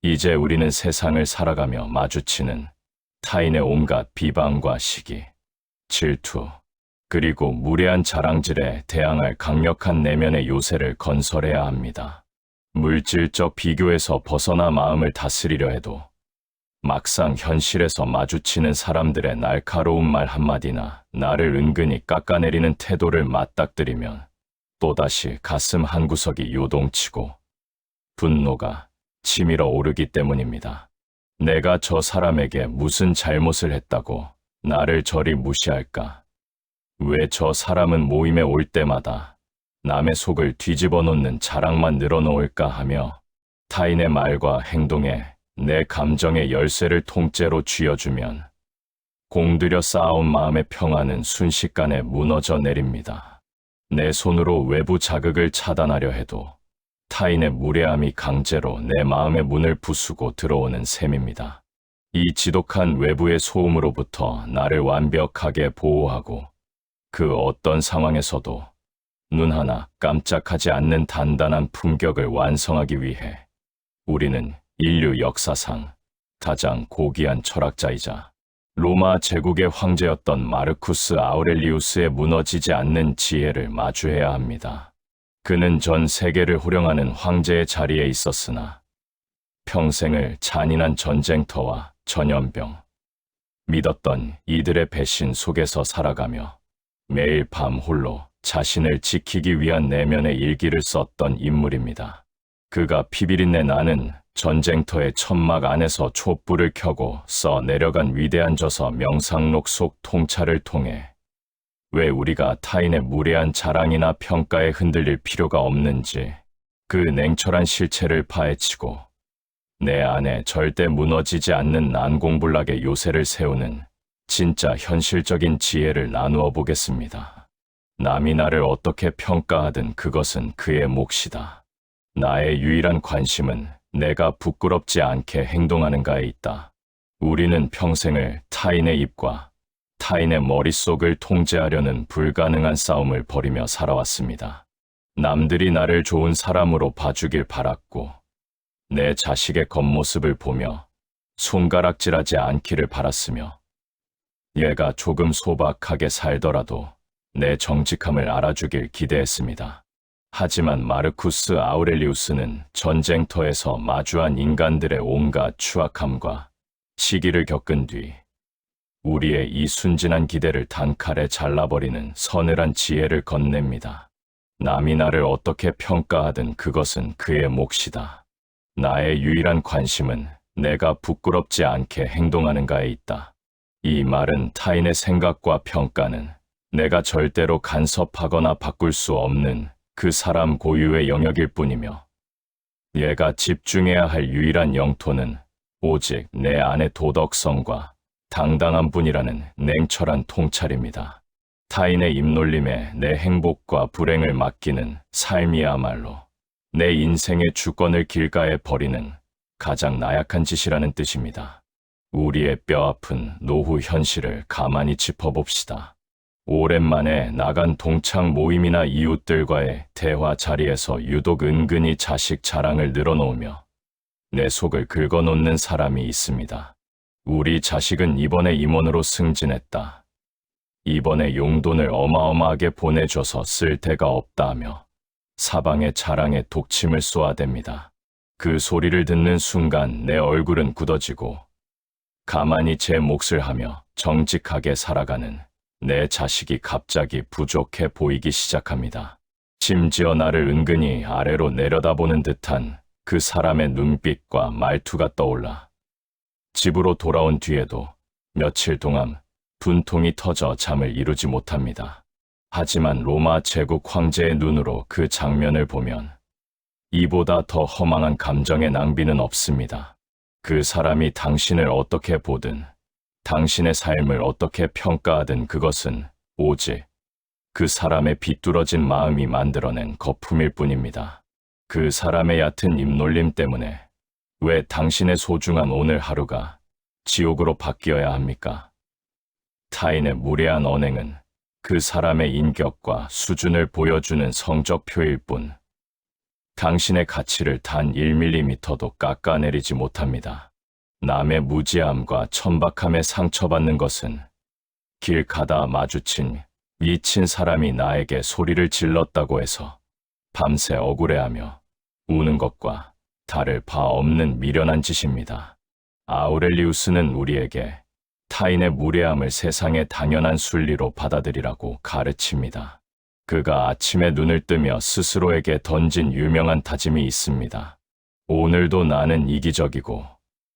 이제 우리는 세상을 살아가며 마주치는 타인의 온갖 비방과 시기, 질투, 그리고 무례한 자랑질에 대항할 강력한 내면의 요새를 건설해야 합니다. 물질적 비교에서 벗어나 마음을 다스리려 해도 막상 현실에서 마주치는 사람들의 날카로운 말 한마디나 나를 은근히 깎아내리는 태도를 맞닥뜨리면 또다시 가슴 한구석이 요동치고 분노가 치밀어 오르기 때문입니다. 내가 저 사람에게 무슨 잘못을 했다고 나를 저리 무시할까? 왜 저 사람은 모임에 올 때마다 남의 속을 뒤집어 놓는 자랑만 늘어놓을까 하며 타인의 말과 행동에 내 감정의 열쇠를 통째로 쥐어주면 공들여 쌓아온 마음의 평화는 순식간에 무너져 내립니다. 내 손으로 외부 자극을 차단하려 해도 타인의 무례함이 강제로 내 마음의 문을 부수고 들어오는 셈입니다. 이 지독한 외부의 소음으로부터 나를 완벽하게 보호하고 그 어떤 상황에서도 눈 하나 깜짝하지 않는 단단한 품격을 완성하기 위해 우리는 인류 역사상 가장 고귀한 철학자이자 로마 제국의 황제였던 마르쿠스 아우렐리우스의 무너지지 않는 지혜를 마주해야 합니다. 그는 전 세계를 호령하는 황제의 자리에 있었으나 평생을 잔인한 전쟁터와 전염병, 믿었던 이들의 배신 속에서 살아가며 매일 밤 홀로 자신을 지키기 위한 내면의 일기를 썼던 인물입니다. 그가 피비린내 나는 전쟁터의 천막 안에서 촛불을 켜고 써 내려간 위대한 저서 명상록 속 통찰을 통해 왜 우리가 타인의 무례한 자랑이나 평가에 흔들릴 필요가 없는지 그 냉철한 실체를 파헤치고 내 안에 절대 무너지지 않는 난공불락의 요새를 세우는 진짜 현실적인 지혜를 나누어 보겠습니다. 남이 나를 어떻게 평가하든 그것은 그의 몫이다. 나의 유일한 관심은 내가 부끄럽지 않게 행동하는가에 있다. 우리는 평생을 타인의 입과 타인의 머릿속을 통제하려는 불가능한 싸움을 벌이며 살아왔습니다. 남들이 나를 좋은 사람으로 봐주길 바랐고 내 자식의 겉모습을 보며 손가락질하지 않기를 바랐으며 얘가 조금 소박하게 살더라도 내 정직함을 알아주길 기대했습니다. 하지만 마르쿠스 아우렐리우스는 전쟁터에서 마주한 인간들의 온갖 추악함과 시기를 겪은 뒤 우리의 이 순진한 기대를 단칼에 잘라버리는 서늘한 지혜를 건넵니다. 남이 나를 어떻게 평가하든 그것은 그의 몫이다. 나의 유일한 관심은 내가 부끄럽지 않게 행동하는가에 있다. 이 말은 타인의 생각과 평가는 내가 절대로 간섭하거나 바꿀 수 없는 그 사람 고유의 영역일 뿐이며 얘가 집중해야 할 유일한 영토는 오직 내 안의 도덕성과 당당한 분이라는 냉철한 통찰입니다. 타인의 입놀림에 내 행복과 불행을 맡기는 삶이야말로 내 인생의 주권을 길가에 버리는 가장 나약한 짓이라는 뜻입니다. 우리의 뼈아픈 노후 현실을 가만히 짚어봅시다. 오랜만에 나간 동창 모임이나 이웃들과의 대화 자리에서 유독 은근히 자식 자랑을 늘어놓으며 내 속을 긁어놓는 사람이 있습니다. 우리 자식은 이번에 임원으로 승진했다. 이번에 용돈을 어마어마하게 보내줘서 쓸 데가 없다며 사방의 자랑에 독침을 쏘아댑니다. 그 소리를 듣는 순간 내 얼굴은 굳어지고 가만히 제 몫을 하며 정직하게 살아가는 내 자식이 갑자기 부족해 보이기 시작합니다. 심지어 나를 은근히 아래로 내려다보는 듯한 그 사람의 눈빛과 말투가 떠올라 집으로 돌아온 뒤에도 며칠 동안 분통이 터져 잠을 이루지 못합니다. 하지만 로마 제국 황제의 눈으로 그 장면을 보면 이보다 더 허망한 감정의 낭비는 없습니다. 그 사람이 당신을 어떻게 보든 당신의 삶을 어떻게 평가하든 그것은 오직 그 사람의 비뚤어진 마음이 만들어낸 거품일 뿐입니다. 그 사람의 얕은 입놀림 때문에 왜 당신의 소중한 오늘 하루가 지옥으로 바뀌어야 합니까? 타인의 무례한 언행은 그 사람의 인격과 수준을 보여주는 성적표일 뿐 당신의 가치를 단 1mm도 깎아내리지 못합니다. 남의 무지함과 천박함에 상처받는 것은 길 가다 마주친 미친 사람이 나에게 소리를 질렀다고 해서 밤새 억울해하며 우는 것과 다를 바 없는 미련한 짓입니다. 아우렐리우스는 우리에게 타인의 무례함을 세상의 당연한 순리로 받아들이라고 가르칩니다. 그가 아침에 눈을 뜨며 스스로에게 던진 유명한 다짐이 있습니다. 오늘도 나는 이기적이고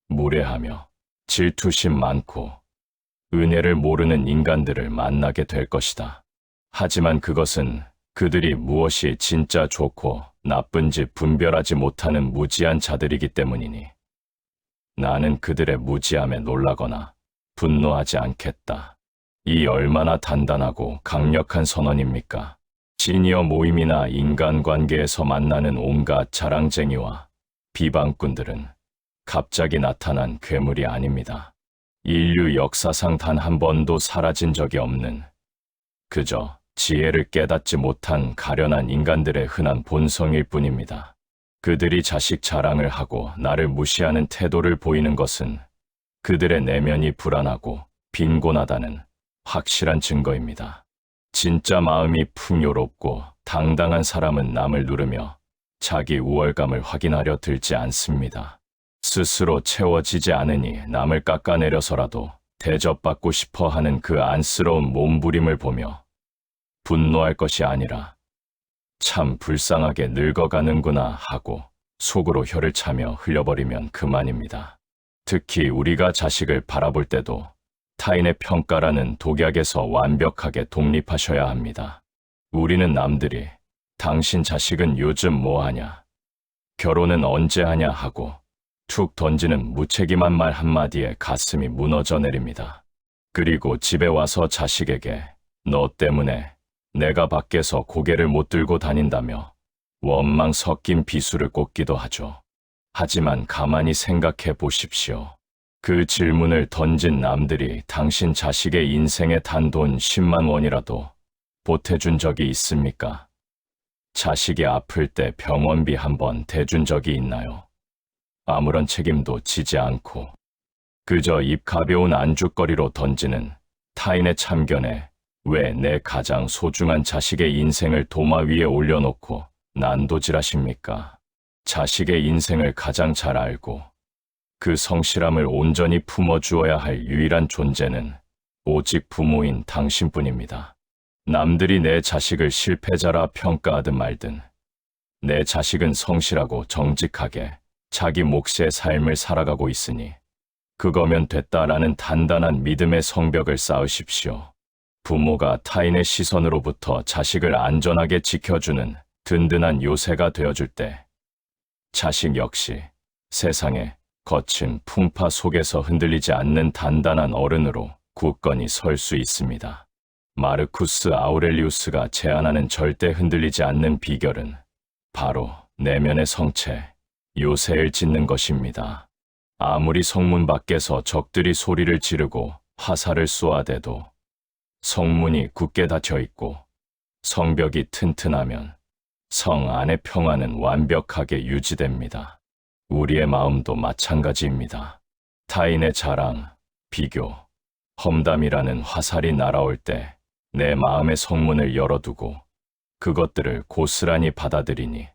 무례하며 질투심 많고 은혜를 모르는 인간들을 만나게 될 것이다. 하지만 그것은 그들이 무엇이 진짜 좋고 나쁜지 분별하지 못하는 무지한 자들이기 때문이니 나는 그들의 무지함에 놀라거나 분노하지 않겠다. 이 얼마나 단단하고 강력한 선언입니까? 시니어 모임이나 인간관계에서 만나는 온갖 자랑쟁이와 비방꾼들은 갑자기 나타난 괴물이 아닙니다. 인류 역사상 단 한 번도 사라진 적이 없는 그저 지혜를 깨닫지 못한 가련한 인간들의 흔한 본성일 뿐입니다. 그들이 자식 자랑을 하고 나를 무시하는 태도를 보이는 것은 그들의 내면이 불안하고 빈곤하다는 확실한 증거입니다. 진짜 마음이 풍요롭고 당당한 사람은 남을 누르며 자기 우월감을 확인하려 들지 않습니다. 스스로 채워지지 않으니 남을 깎아내려서라도 대접받고 싶어 하는 그 안쓰러운 몸부림을 보며 분노할 것이 아니라 참 불쌍하게 늙어가는구나 하고 속으로 혀를 차며 흘려버리면 그만입니다. 특히 우리가 자식을 바라볼 때도 타인의 평가라는 독약에서 완벽하게 독립하셔야 합니다. 우리는 남들이 당신 자식은 요즘 뭐하냐, 결혼은 언제 하냐 하고 툭 던지는 무책임한 말 한마디에 가슴이 무너져 내립니다. 그리고 집에 와서 자식에게 너 때문에 내가 밖에서 고개를 못 들고 다닌다며 원망 섞인 비수를 꽂기도 하죠. 하지만 가만히 생각해 보십시오. 그 질문을 던진 남들이 당신 자식의 인생에 단 돈 10만 원이라도 보태준 적이 있습니까? 자식이 아플 때 병원비 한번 대준 적이 있나요? 아무런 책임도 지지 않고 그저 입 가벼운 안주거리로 던지는 타인의 참견에 왜 내 가장 소중한 자식의 인생을 도마 위에 올려놓고 난도질하십니까? 자식의 인생을 가장 잘 알고 그 성실함을 온전히 품어주어야 할 유일한 존재는 오직 부모인 당신뿐입니다. 남들이 내 자식을 실패자라 평가하든 말든 내 자식은 성실하고 정직하게 자기 몫의 삶을 살아가고 있으니 그거면 됐다라는 단단한 믿음의 성벽을 쌓으십시오. 부모가 타인의 시선으로부터 자식을 안전하게 지켜주는 든든한 요새가 되어줄 때 자식 역시 세상의 거친 풍파 속에서 흔들리지 않는 단단한 어른으로 굳건히 설 수 있습니다. 마르쿠스 아우렐리우스가 제안하는 절대 흔들리지 않는 비결은 바로 내면의 성체, 요새를 짓는 것입니다. 아무리 성문 밖에서 적들이 소리를 지르고 화살을 쏘아대도 성문이 굳게 닫혀 있고 성벽이 튼튼하면 성 안의 평화는 완벽하게 유지됩니다. 우리의 마음도 마찬가지입니다. 타인의 자랑, 비교, 험담이라는 화살이 날아올 때 내 마음의 성문을 열어두고 그것들을 고스란히 받아들이니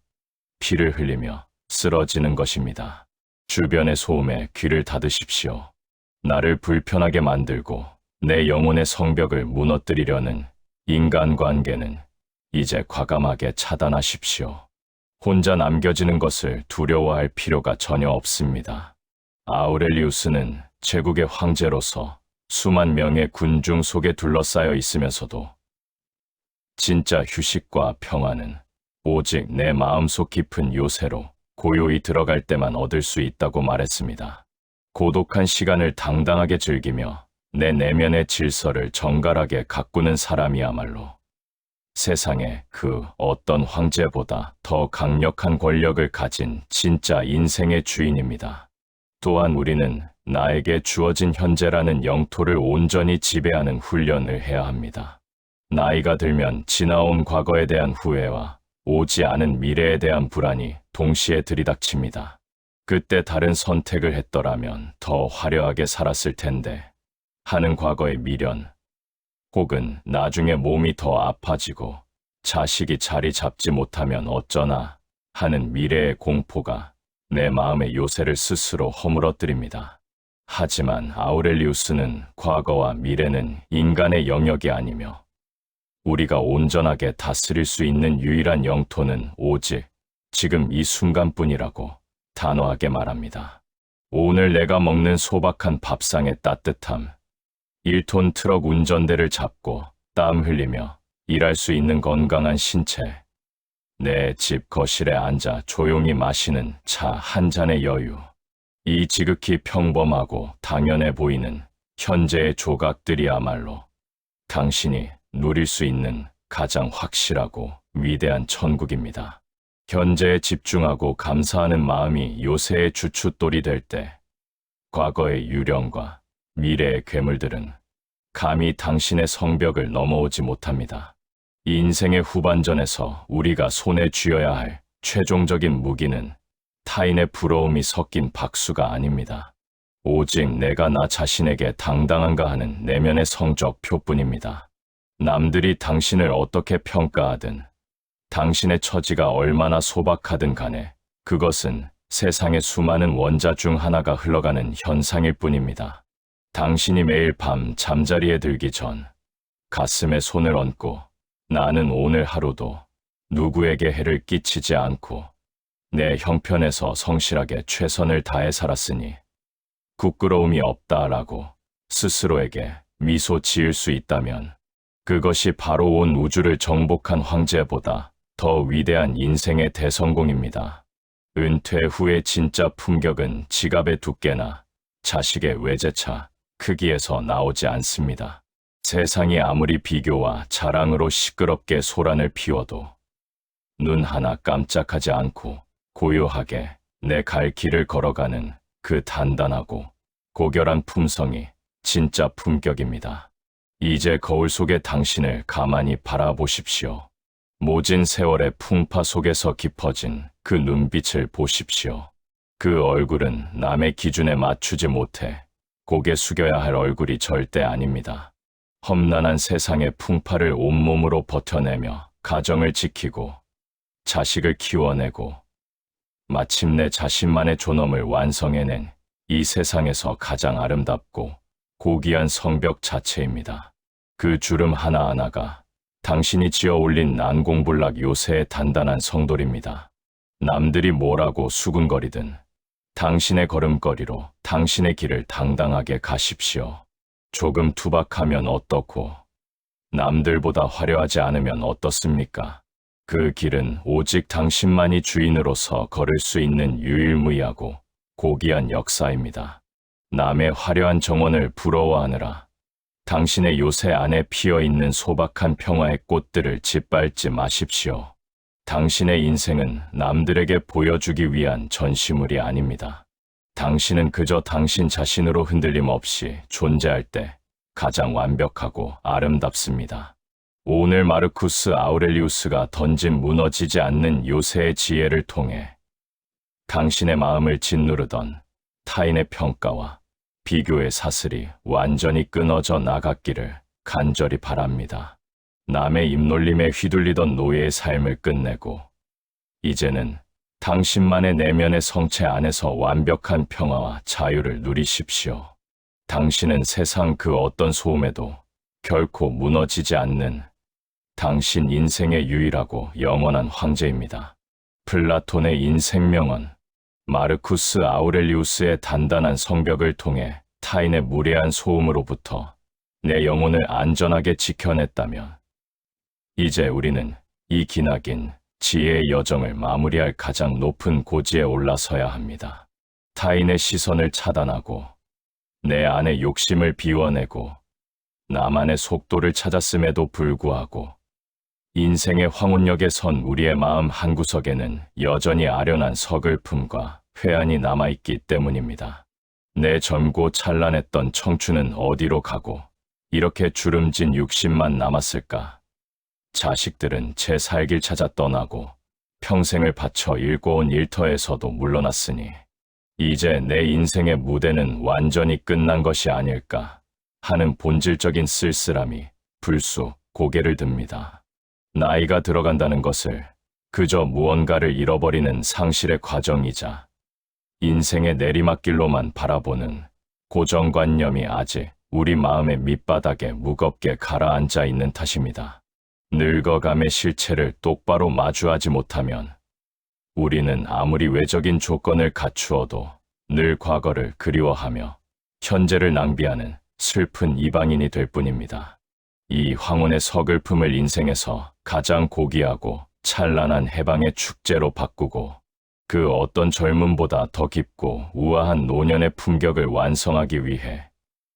피를 흘리며 쓰러지는 것입니다. 주변의 소음에 귀를 닫으십시오. 나를 불편하게 만들고 내 영혼의 성벽을 무너뜨리려는 인간관계는 이제 과감하게 차단하십시오. 혼자 남겨지는 것을 두려워할 필요가 전혀 없습니다. 아우렐리우스는 제국의 황제로서 수만 명의 군중 속에 둘러싸여 있으면서도 진짜 휴식과 평화는 오직 내 마음속 깊은 요새로 고요히 들어갈 때만 얻을 수 있다고 말했습니다. 고독한 시간을 당당하게 즐기며 내 내면의 질서를 정갈하게 가꾸는 사람이야말로 세상에 그 어떤 황제보다 더 강력한 권력을 가진 진짜 인생의 주인입니다. 또한 우리는 나에게 주어진 현재라는 영토를 온전히 지배하는 훈련을 해야 합니다. 나이가 들면 지나온 과거에 대한 후회와 오지 않은 미래에 대한 불안이 동시에 들이닥칩니다. 그때 다른 선택을 했더라면 더 화려하게 살았을 텐데 하는 과거의 미련, 혹은 나중에 몸이 더 아파지고 자식이 자리 잡지 못하면 어쩌나 하는 미래의 공포가 내 마음의 요새를 스스로 허물어뜨립니다. 하지만 아우렐리우스는 과거와 미래는 인간의 영역이 아니며 우리가 온전하게 다스릴 수 있는 유일한 영토는 오직 지금 이 순간뿐이라고 단호하게 말합니다. 오늘 내가 먹는 소박한 밥상의 따뜻함, 1톤 트럭 운전대를 잡고 땀 흘리며 일할 수 있는 건강한 신체, 내 집 거실에 앉아 조용히 마시는 차 한 잔의 여유, 이 지극히 평범하고 당연해 보이는 현재의 조각들이야말로 당신이 누릴 수 있는 가장 확실하고 위대한 천국입니다. 현재에 집중하고 감사하는 마음이 요새의 주춧돌이 될 때, 과거의 유령과 미래의 괴물들은 감히 당신의 성벽을 넘어오지 못합니다. 이 인생의 후반전에서 우리가 손에 쥐어야 할 최종적인 무기는 타인의 부러움이 섞인 박수가 아닙니다. 오직 내가 나 자신에게 당당한가 하는 내면의 성적 표뿐입니다. 남들이 당신을 어떻게 평가하든, 당신의 처지가 얼마나 소박하든 간에 그것은 세상의 수많은 원자 중 하나가 흘러가는 현상일 뿐입니다. 당신이 매일 밤 잠자리에 들기 전 가슴에 손을 얹고 나는 오늘 하루도 누구에게 해를 끼치지 않고 내 형편에서 성실하게 최선을 다해 살았으니 부끄러움이 없다라고 스스로에게 미소 지을 수 있다면 그것이 바로 온 우주를 정복한 황제보다 더 위대한 인생의 대성공입니다. 은퇴 후의 진짜 품격은 지갑의 두께나 자식의 외제차 크기에서 나오지 않습니다. 세상이 아무리 비교와 자랑으로 시끄럽게 소란을 피워도 눈 하나 깜짝하지 않고 고요하게 내 갈 길을 걸어가는 그 단단하고 고결한 품성이 진짜 품격입니다. 이제 거울 속의 당신을 가만히 바라보십시오. 모진 세월의 풍파 속에서 깊어진 그 눈빛을 보십시오. 그 얼굴은 남의 기준에 맞추지 못해 고개 숙여야 할 얼굴이 절대 아닙니다. 험난한 세상의 풍파를 온몸으로 버텨내며 가정을 지키고 자식을 키워내고 마침내 자신만의 존엄을 완성해낸 이 세상에서 가장 아름답고 고귀한 성벽 자체입니다. 그 주름 하나하나가 당신이 지어 올린 난공불락 요새의 단단한 성돌입니다. 남들이 뭐라고 수군거리든 당신의 걸음걸이로 당신의 길을 당당하게 가십시오. 조금 투박하면 어떻고 남들보다 화려하지 않으면 어떻습니까? 그 길은 오직 당신만이 주인으로서 걸을 수 있는 유일무이하고 고귀한 역사입니다. 남의 화려한 정원을 부러워하느라 당신의 요새 안에 피어있는 소박한 평화의 꽃들을 짓밟지 마십시오. 당신의 인생은 남들에게 보여주기 위한 전시물이 아닙니다. 당신은 그저 당신 자신으로 흔들림 없이 존재할 때 가장 완벽하고 아름답습니다. 오늘 마르쿠스 아우렐리우스가 던진 무너지지 않는 요새의 지혜를 통해 당신의 마음을 짓누르던 타인의 평가와 비교의 사슬이 완전히 끊어져 나갔기를 간절히 바랍니다. 남의 입놀림에 휘둘리던 노예의 삶을 끝내고 이제는 당신만의 내면의 성체 안에서 완벽한 평화와 자유를 누리십시오. 당신은 세상 그 어떤 소음에도 결코 무너지지 않는 당신 인생의 유일하고 영원한 황제입니다. 플라톤의 인생명언, 마르쿠스 아우렐리우스의 단단한 성벽을 통해 타인의 무례한 소음으로부터 내 영혼을 안전하게 지켜냈다면 이제 우리는 이 기나긴 지혜의 여정을 마무리할 가장 높은 고지에 올라서야 합니다. 타인의 시선을 차단하고 내 안의 욕심을 비워내고 나만의 속도를 찾았음에도 불구하고 인생의 황혼역에 선 우리의 마음 한구석에는 여전히 아련한 서글픔과 회한이 남아있기 때문입니다. 내 젊고 찬란했던 청춘은 어디로 가고 이렇게 주름진 육신만 남았을까? 자식들은 제 살길 찾아 떠나고 평생을 바쳐 일궈온 일터에서도 물러났으니 이제 내 인생의 무대는 완전히 끝난 것이 아닐까 하는 본질적인 쓸쓸함이 불쑥 고개를 듭니다. 나이가 들어간다는 것을 그저 무언가를 잃어버리는 상실의 과정이자 인생의 내리막길로만 바라보는 고정관념이 아직 우리 마음의 밑바닥에 무겁게 가라앉아 있는 탓입니다. 늙어감의 실체를 똑바로 마주하지 못하면 우리는 아무리 외적인 조건을 갖추어도 늘 과거를 그리워하며 현재를 낭비하는 슬픈 이방인이 될 뿐입니다. 이 황혼의 서글픔을 인생에서 가장 고귀하고 찬란한 해방의 축제로 바꾸고 그 어떤 젊음보다 더 깊고 우아한 노년의 품격을 완성하기 위해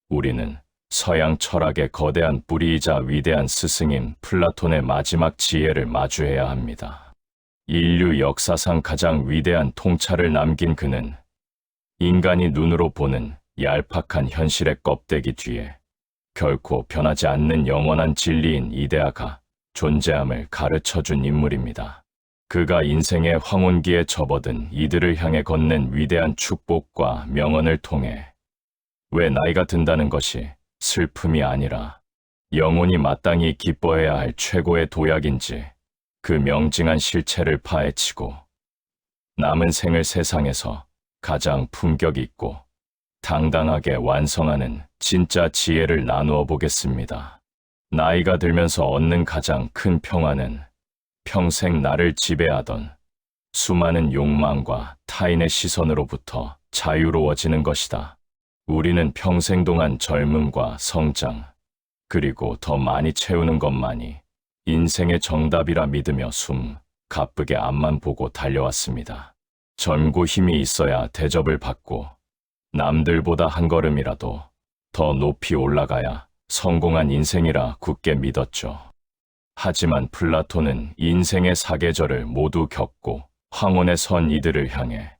우리는 서양 철학의 거대한 뿌리이자 위대한 스승인 플라톤의 마지막 지혜를 마주해야 합니다. 인류 역사상 가장 위대한 통찰을 남긴 그는 인간이 눈으로 보는 얄팍한 현실의 껍데기 뒤에 결코 변하지 않는 영원한 진리인 이데아가 존재함을 가르쳐준 인물입니다. 그가 인생의 황혼기에 접어든 이들을 향해 건넨 위대한 축복과 명언을 통해 왜 나이가 든다는 것이 슬픔이 아니라 영혼이 마땅히 기뻐해야 할 최고의 도약인지 그 명징한 실체를 파헤치고 남은 생을 세상에서 가장 품격 있고 당당하게 완성하는 진짜 지혜를 나누어 보겠습니다. 나이가 들면서 얻는 가장 큰 평화는 평생 나를 지배하던 수많은 욕망과 타인의 시선으로부터 자유로워지는 것이다. 우리는 평생 동안 젊음과 성장, 그리고 더 많이 채우는 것만이 인생의 정답이라 믿으며 가쁘게 앞만 보고 달려왔습니다. 젊고 힘이 있어야 대접을 받고 남들보다 한 걸음이라도 더 높이 올라가야 성공한 인생이라 굳게 믿었죠. 하지만 플라톤은 인생의 사계절을 모두 겪고 황혼에 선 이들을 향해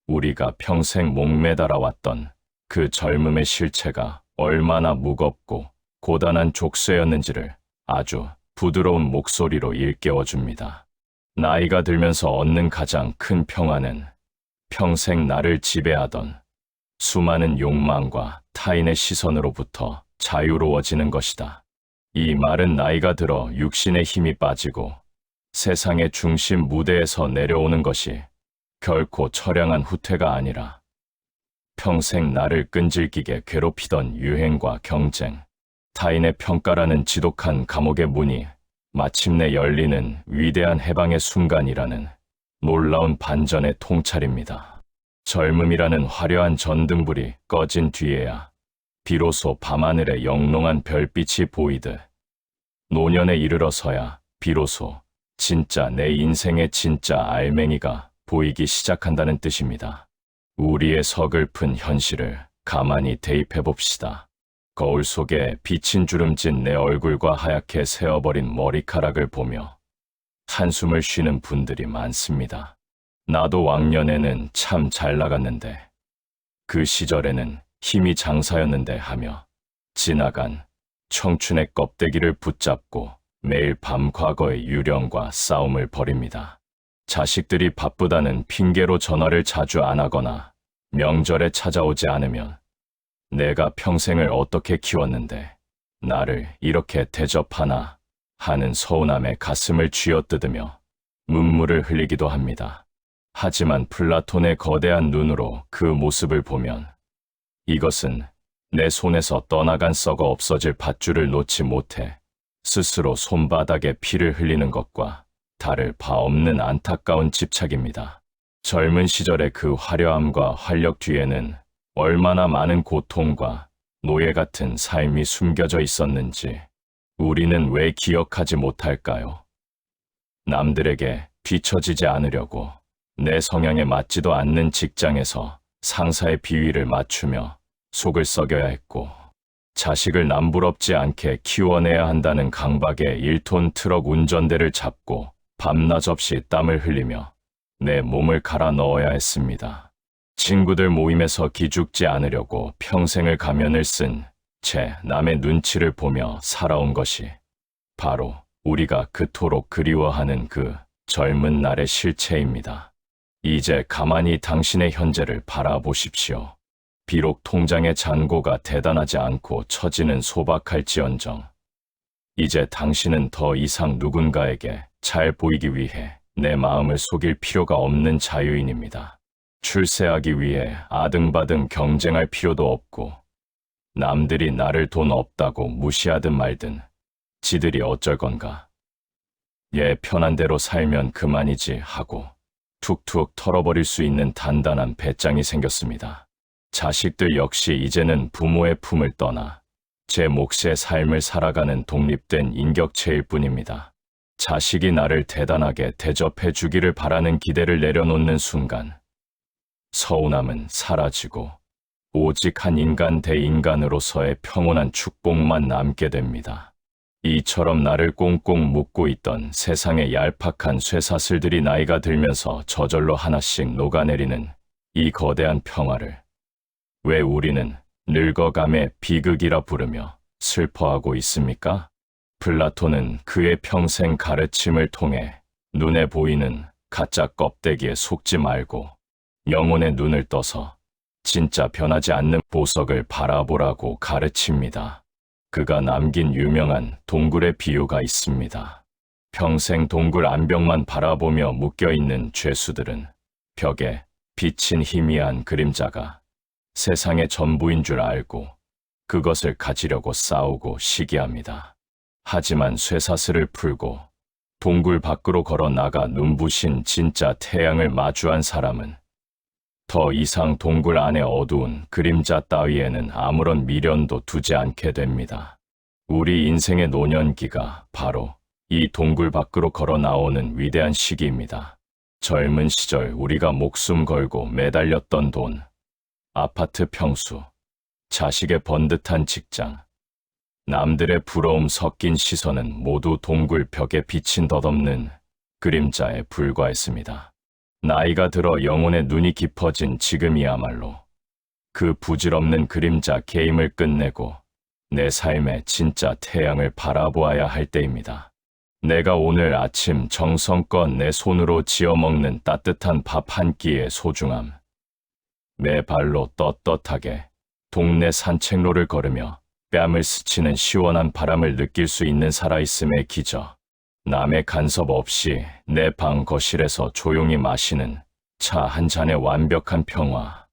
우리가 평생 목매달아 왔던 그 젊음의 실체가 얼마나 무겁고 고단한 족쇄였는지를 아주 부드러운 목소리로 일깨워줍니다. 나이가 들면서 얻는 가장 큰 평화는 평생 나를 지배하던 수많은 욕망과 타인의 시선으로부터 자유로워지는 것이다. 이 말은 나이가 들어 육신의 힘이 빠지고 세상의 중심 무대에서 내려오는 것이 결코 처량한 후퇴가 아니라 평생 나를 끈질기게 괴롭히던 유행과 경쟁, 타인의 평가라는 지독한 감옥의 문이 마침내 열리는 위대한 해방의 순간이라는 놀라운 반전의 통찰입니다. 젊음이라는 화려한 전등불이 꺼진 뒤에야 비로소 밤하늘에 영롱한 별빛이 보이듯 노년에 이르러서야 비로소 진짜 내 인생의 진짜 알맹이가 보이기 시작한다는 뜻입니다. 우리의 서글픈 현실을 가만히 대입해 봅시다. 거울 속에 빛인 주름진 내 얼굴과 하얗게 새어버린 머리카락을 보며 한숨을 쉬는 분들이 많습니다. 나도 왕년에는 참 잘 나갔는데 그 시절에는 힘이 장사였는데 하며 지나간 청춘의 껍데기를 붙잡고 매일 밤 과거의 유령과 싸움을 벌입니다. 자식들이 바쁘다는 핑계로 전화를 자주 안 하거나 명절에 찾아오지 않으면 내가 평생을 어떻게 키웠는데 나를 이렇게 대접하나 하는 서운함에 가슴을 쥐어뜯으며 눈물을 흘리기도 합니다. 하지만 플라톤의 거대한 눈으로 그 모습을 보면 이것은 내 손에서 떠나간 썩어 없어질 밧줄을 놓지 못해 스스로 손바닥에 피를 흘리는 것과 다를 바 없는 안타까운 집착입니다. 젊은 시절의 그 화려함과 활력 뒤에는 얼마나 많은 고통과 노예 같은 삶이 숨겨져 있었는지 우리는 왜 기억하지 못할까요? 남들에게 뒤처지지 않으려고 내 성향에 맞지도 않는 직장에서 상사의 비위를 맞추며 속을 썩여야 했고 자식을 남부럽지 않게 키워내야 한다는 강박에 1톤 트럭 운전대를 잡고 밤낮 없이 땀을 흘리며 내 몸을 갈아 넣어야 했습니다. 친구들 모임에서 기죽지 않으려고 평생을 가면을 쓴 채 남의 눈치를 보며 살아온 것이 바로 우리가 그토록 그리워하는 그 젊은 날의 실체입니다. 이제 가만히 당신의 현재를 바라보십시오. 비록 통장의 잔고가 대단하지 않고 처지는 소박할지언정 이제 당신은 더 이상 누군가에게 잘 보이기 위해 내 마음을 속일 필요가 없는 자유인입니다. 출세하기 위해 아등바등 경쟁할 필요도 없고 남들이 나를 돈 없다고 무시하든 말든 지들이 어쩔 건가. 얘 편한 대로 살면 그만이지 하고 툭툭 털어버릴 수 있는 단단한 배짱이 생겼습니다. 자식들 역시 이제는 부모의 품을 떠나 제 몫의 삶을 살아가는 독립된 인격체일 뿐입니다. 자식이 나를 대단하게 대접해 주기를 바라는 기대를 내려놓는 순간 서운함은 사라지고 오직 한 인간 대 인간으로서의 평온한 축복만 남게 됩니다. 이처럼 나를 꽁꽁 묶고 있던 세상의 얄팍한 쇠사슬들이 나이가 들면서 저절로 하나씩 녹아내리는 이 거대한 평화를 왜 우리는 늙어감의 비극이라 부르며 슬퍼하고 있습니까? 플라톤은 그의 평생 가르침을 통해 눈에 보이는 가짜 껍데기에 속지 말고 영혼의 눈을 떠서 진짜 변하지 않는 보석을 바라보라고 가르칩니다. 그가 남긴 유명한 동굴의 비유가 있습니다. 평생 동굴 안벽만 바라보며 묶여있는 죄수들은 벽에 비친 희미한 그림자가 세상의 전부인 줄 알고 그것을 가지려고 싸우고 시기합니다. 하지만 쇠사슬을 풀고 동굴 밖으로 걸어 나가 눈부신 진짜 태양을 마주한 사람은 더 이상 동굴 안의 어두운 그림자 따위에는 아무런 미련도 두지 않게 됩니다. 우리 인생의 노년기가 바로 이 동굴 밖으로 걸어 나오는 위대한 시기입니다. 젊은 시절 우리가 목숨 걸고 매달렸던 돈, 아파트 평수, 자식의 번듯한 직장, 남들의 부러움 섞인 시선은 모두 동굴 벽에 비친 덧없는 그림자에 불과했습니다. 나이가 들어 영혼의 눈이 깊어진 지금이야말로 그 부질없는 그림자 게임을 끝내고 내 삶의 진짜 태양을 바라보아야 할 때입니다. 내가 오늘 아침 정성껏 내 손으로 지어먹는 따뜻한 밥 한 끼의 소중함, 내 발로 떳떳하게 동네 산책로를 걸으며 뺨을 스치는 시원한 바람을 느낄 수 있는 살아있음의 기저, 남의 간섭 없이 내 방 거실에서 조용히 마시는 차 한 잔의 완벽한 평화,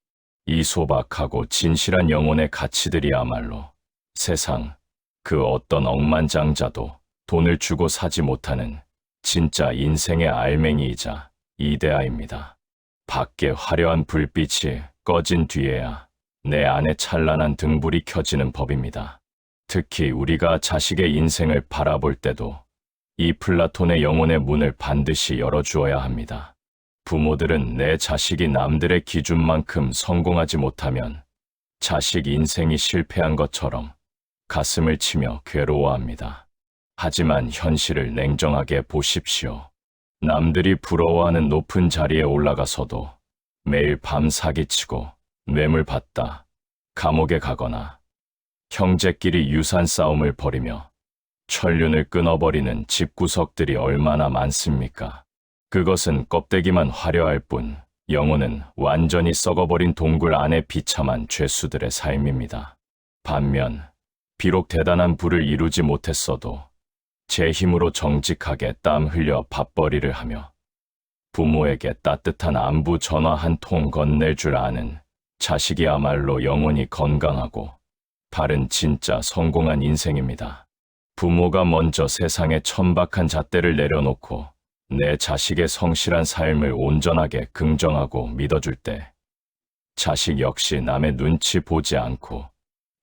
이 소박하고 진실한 영혼의 가치들이야말로 세상 그 어떤 억만장자도 돈을 주고 사지 못하는 진짜 인생의 알맹이이자 이데아입니다. 밖에 화려한 불빛이 꺼진 뒤에야 내 안에 찬란한 등불이 켜지는 법입니다. 특히 우리가 자식의 인생을 바라볼 때도 이 플라톤의 영혼의 문을 반드시 열어주어야 합니다. 부모들은 내 자식이 남들의 기준만큼 성공하지 못하면 자식 인생이 실패한 것처럼 가슴을 치며 괴로워합니다. 하지만 현실을 냉정하게 보십시오. 남들이 부러워하는 높은 자리에 올라가서도 매일 밤 사기치고 뇌물 받다, 감옥에 가거나 형제끼리 유산 싸움을 벌이며 천륜을 끊어버리는 집구석들이 얼마나 많습니까? 그것은 껍데기만 화려할 뿐 영혼은 완전히 썩어버린 동굴 안에 비참한 죄수들의 삶입니다. 반면 비록 대단한 부를 이루지 못했어도 제 힘으로 정직하게 땀 흘려 밥벌이를 하며 부모에게 따뜻한 안부 전화 한 통 건넬 줄 아는 자식이야말로 영혼이 건강하고 바른 진짜 성공한 인생입니다. 부모가 먼저 세상의 천박한 잣대를 내려놓고 내 자식의 성실한 삶을 온전하게 긍정하고 믿어줄 때 자식 역시 남의 눈치 보지 않고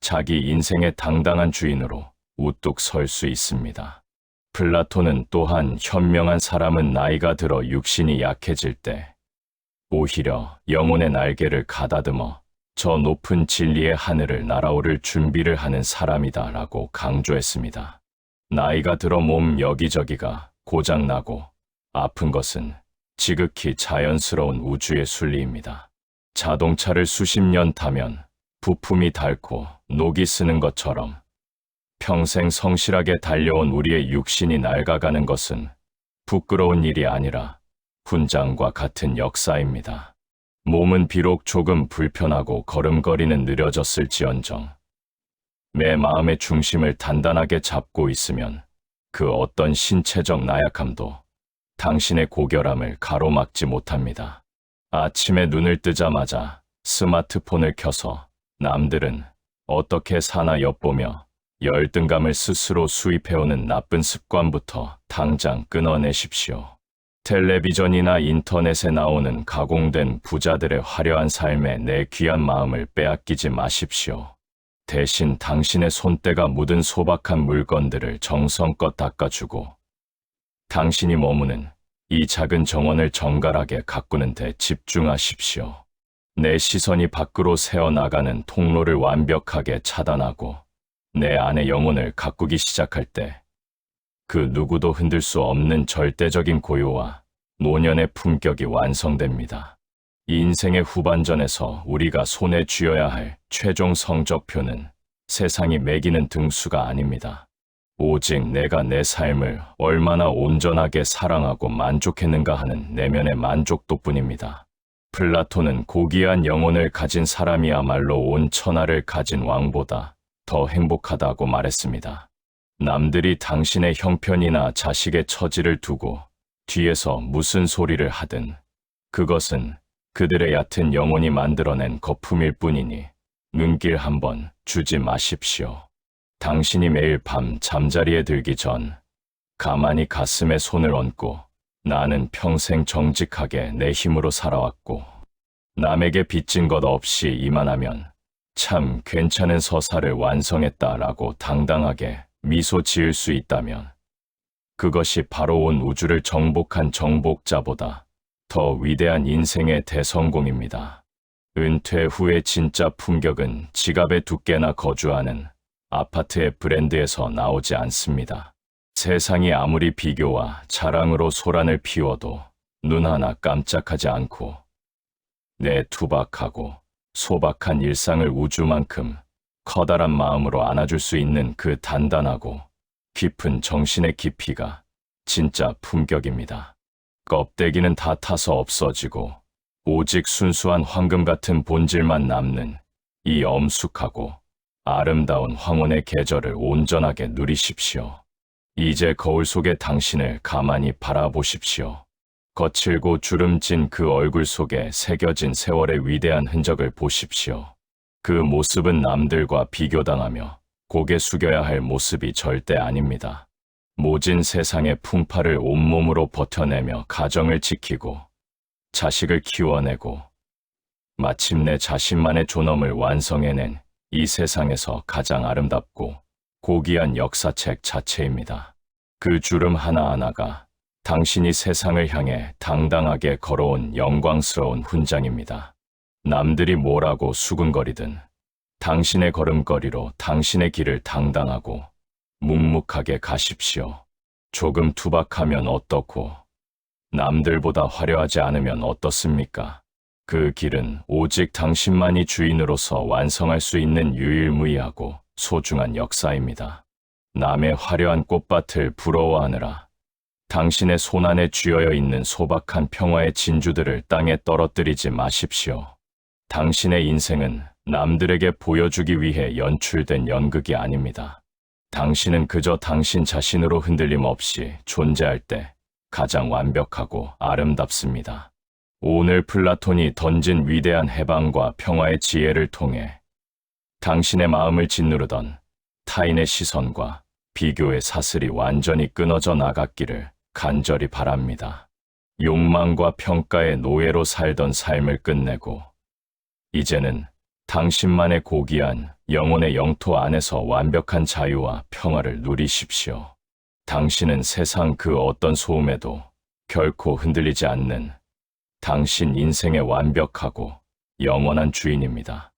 자기 인생의 당당한 주인으로 우뚝 설 수 있습니다. 플라톤은 또한 현명한 사람은 나이가 들어 육신이 약해질 때 오히려 영혼의 날개를 가다듬어 저 높은 진리의 하늘을 날아오를 준비를 하는 사람이다 라고 강조했습니다. 나이가 들어 몸 여기저기가 고장나고 아픈 것은 지극히 자연스러운 우주의 순리입니다. 자동차를 수십 년 타면 부품이 닳고 녹이 쓰는 것처럼 평생 성실하게 달려온 우리의 육신이 낡아가는 것은 부끄러운 일이 아니라 훈장과 같은 역사입니다. 몸은 비록 조금 불편하고 걸음걸이는 느려졌을지언정 내 마음의 중심을 단단하게 잡고 있으면 그 어떤 신체적 나약함도 당신의 고결함을 가로막지 못합니다. 아침에 눈을 뜨자마자 스마트폰을 켜서 남들은 어떻게 사나 엿보며 열등감을 스스로 수입해오는 나쁜 습관부터 당장 끊어내십시오. 텔레비전이나 인터넷에 나오는 가공된 부자들의 화려한 삶에 내 귀한 마음을 빼앗기지 마십시오. 대신 당신의 손때가 묻은 소박한 물건들을 정성껏 닦아주고 당신이 머무는 이 작은 정원을 정갈하게 가꾸는 데 집중하십시오. 내 시선이 밖으로 새어나가는 통로를 완벽하게 차단하고 내 안의 영혼을 가꾸기 시작할 때 그 누구도 흔들 수 없는 절대적인 고요와 노년의 품격이 완성됩니다. 인생의 후반전에서 우리가 손에 쥐어야 할 최종 성적표는 세상이 매기는 등수가 아닙니다. 오직 내가 내 삶을 얼마나 온전하게 사랑하고 만족했는가 하는 내면의 만족도뿐입니다. 플라톤은 고귀한 영혼을 가진 사람이야말로 온 천하를 가진 왕보다 더 행복하다고 말했습니다. 남들이 당신의 형편이나 자식의 처지를 두고 뒤에서 무슨 소리를 하든 그것은 그들의 얕은 영혼이 만들어낸 거품일 뿐이니 눈길 한번 주지 마십시오. 당신이 매일 밤 잠자리에 들기 전 가만히 가슴에 손을 얹고 나는 평생 정직하게 내 힘으로 살아왔고 남에게 빚진 것 없이 이만하면 참 괜찮은 서사를 완성했다라고 당당하게 미소 지을 수 있다면 그것이 바로 온 우주를 정복한 정복자보다 더 위대한 인생의 대성공입니다. 은퇴 후의 진짜 품격은 지갑의 두께나 거주하는 아파트의 브랜드에서 나오지 않습니다. 세상이 아무리 비교와 자랑으로 소란을 피워도 눈 하나 깜짝하지 않고 내 투박하고 소박한 일상을 우주만큼 커다란 마음으로 안아줄 수 있는 그 단단하고 깊은 정신의 깊이가 진짜 품격입니다. 껍데기는 다 타서 없어지고 오직 순수한 황금 같은 본질만 남는 이 엄숙하고 아름다운 황혼의 계절을 온전하게 누리십시오. 이제 거울 속의 당신을 가만히 바라보십시오. 거칠고 주름진 그 얼굴 속에 새겨진 세월의 위대한 흔적을 보십시오. 그 모습은 남들과 비교당하며 고개 숙여야 할 모습이 절대 아닙니다. 모진 세상의 풍파를 온몸으로 버텨내며 가정을 지키고 자식을 키워내고 마침내 자신만의 존엄을 완성해낸 이 세상에서 가장 아름답고 고귀한 역사책 자체입니다. 그 주름 하나하나가 당신이 세상을 향해 당당하게 걸어온 영광스러운 훈장입니다. 남들이 뭐라고 수군거리든 당신의 걸음걸이로 당신의 길을 당당하고 묵묵하게 가십시오. 조금 투박하면 어떻고 남들보다 화려하지 않으면 어떻습니까? 그 길은 오직 당신만이 주인으로서 완성할 수 있는 유일무이하고 소중한 역사입니다. 남의 화려한 꽃밭을 부러워하느라 당신의 손안에 쥐어여 있는 소박한 평화의 진주들을 땅에 떨어뜨리지 마십시오. 당신의 인생은 남들에게 보여주기 위해 연출된 연극이 아닙니다. 당신은 그저 당신 자신으로 흔들림 없이 존재할 때 가장 완벽하고 아름답습니다. 오늘 플라톤이 던진 위대한 해방과 평화의 지혜를 통해 당신의 마음을 짓누르던 타인의 시선과 비교의 사슬이 완전히 끊어져 나갔기를 간절히 바랍니다. 욕망과 평가의 노예로 살던 삶을 끝내고 이제는 당신만의 고귀한 영혼의 영토 안에서 완벽한 자유와 평화를 누리십시오. 당신은 세상 그 어떤 소음에도 결코 흔들리지 않는 당신 인생의 완벽하고 영원한 주인입니다.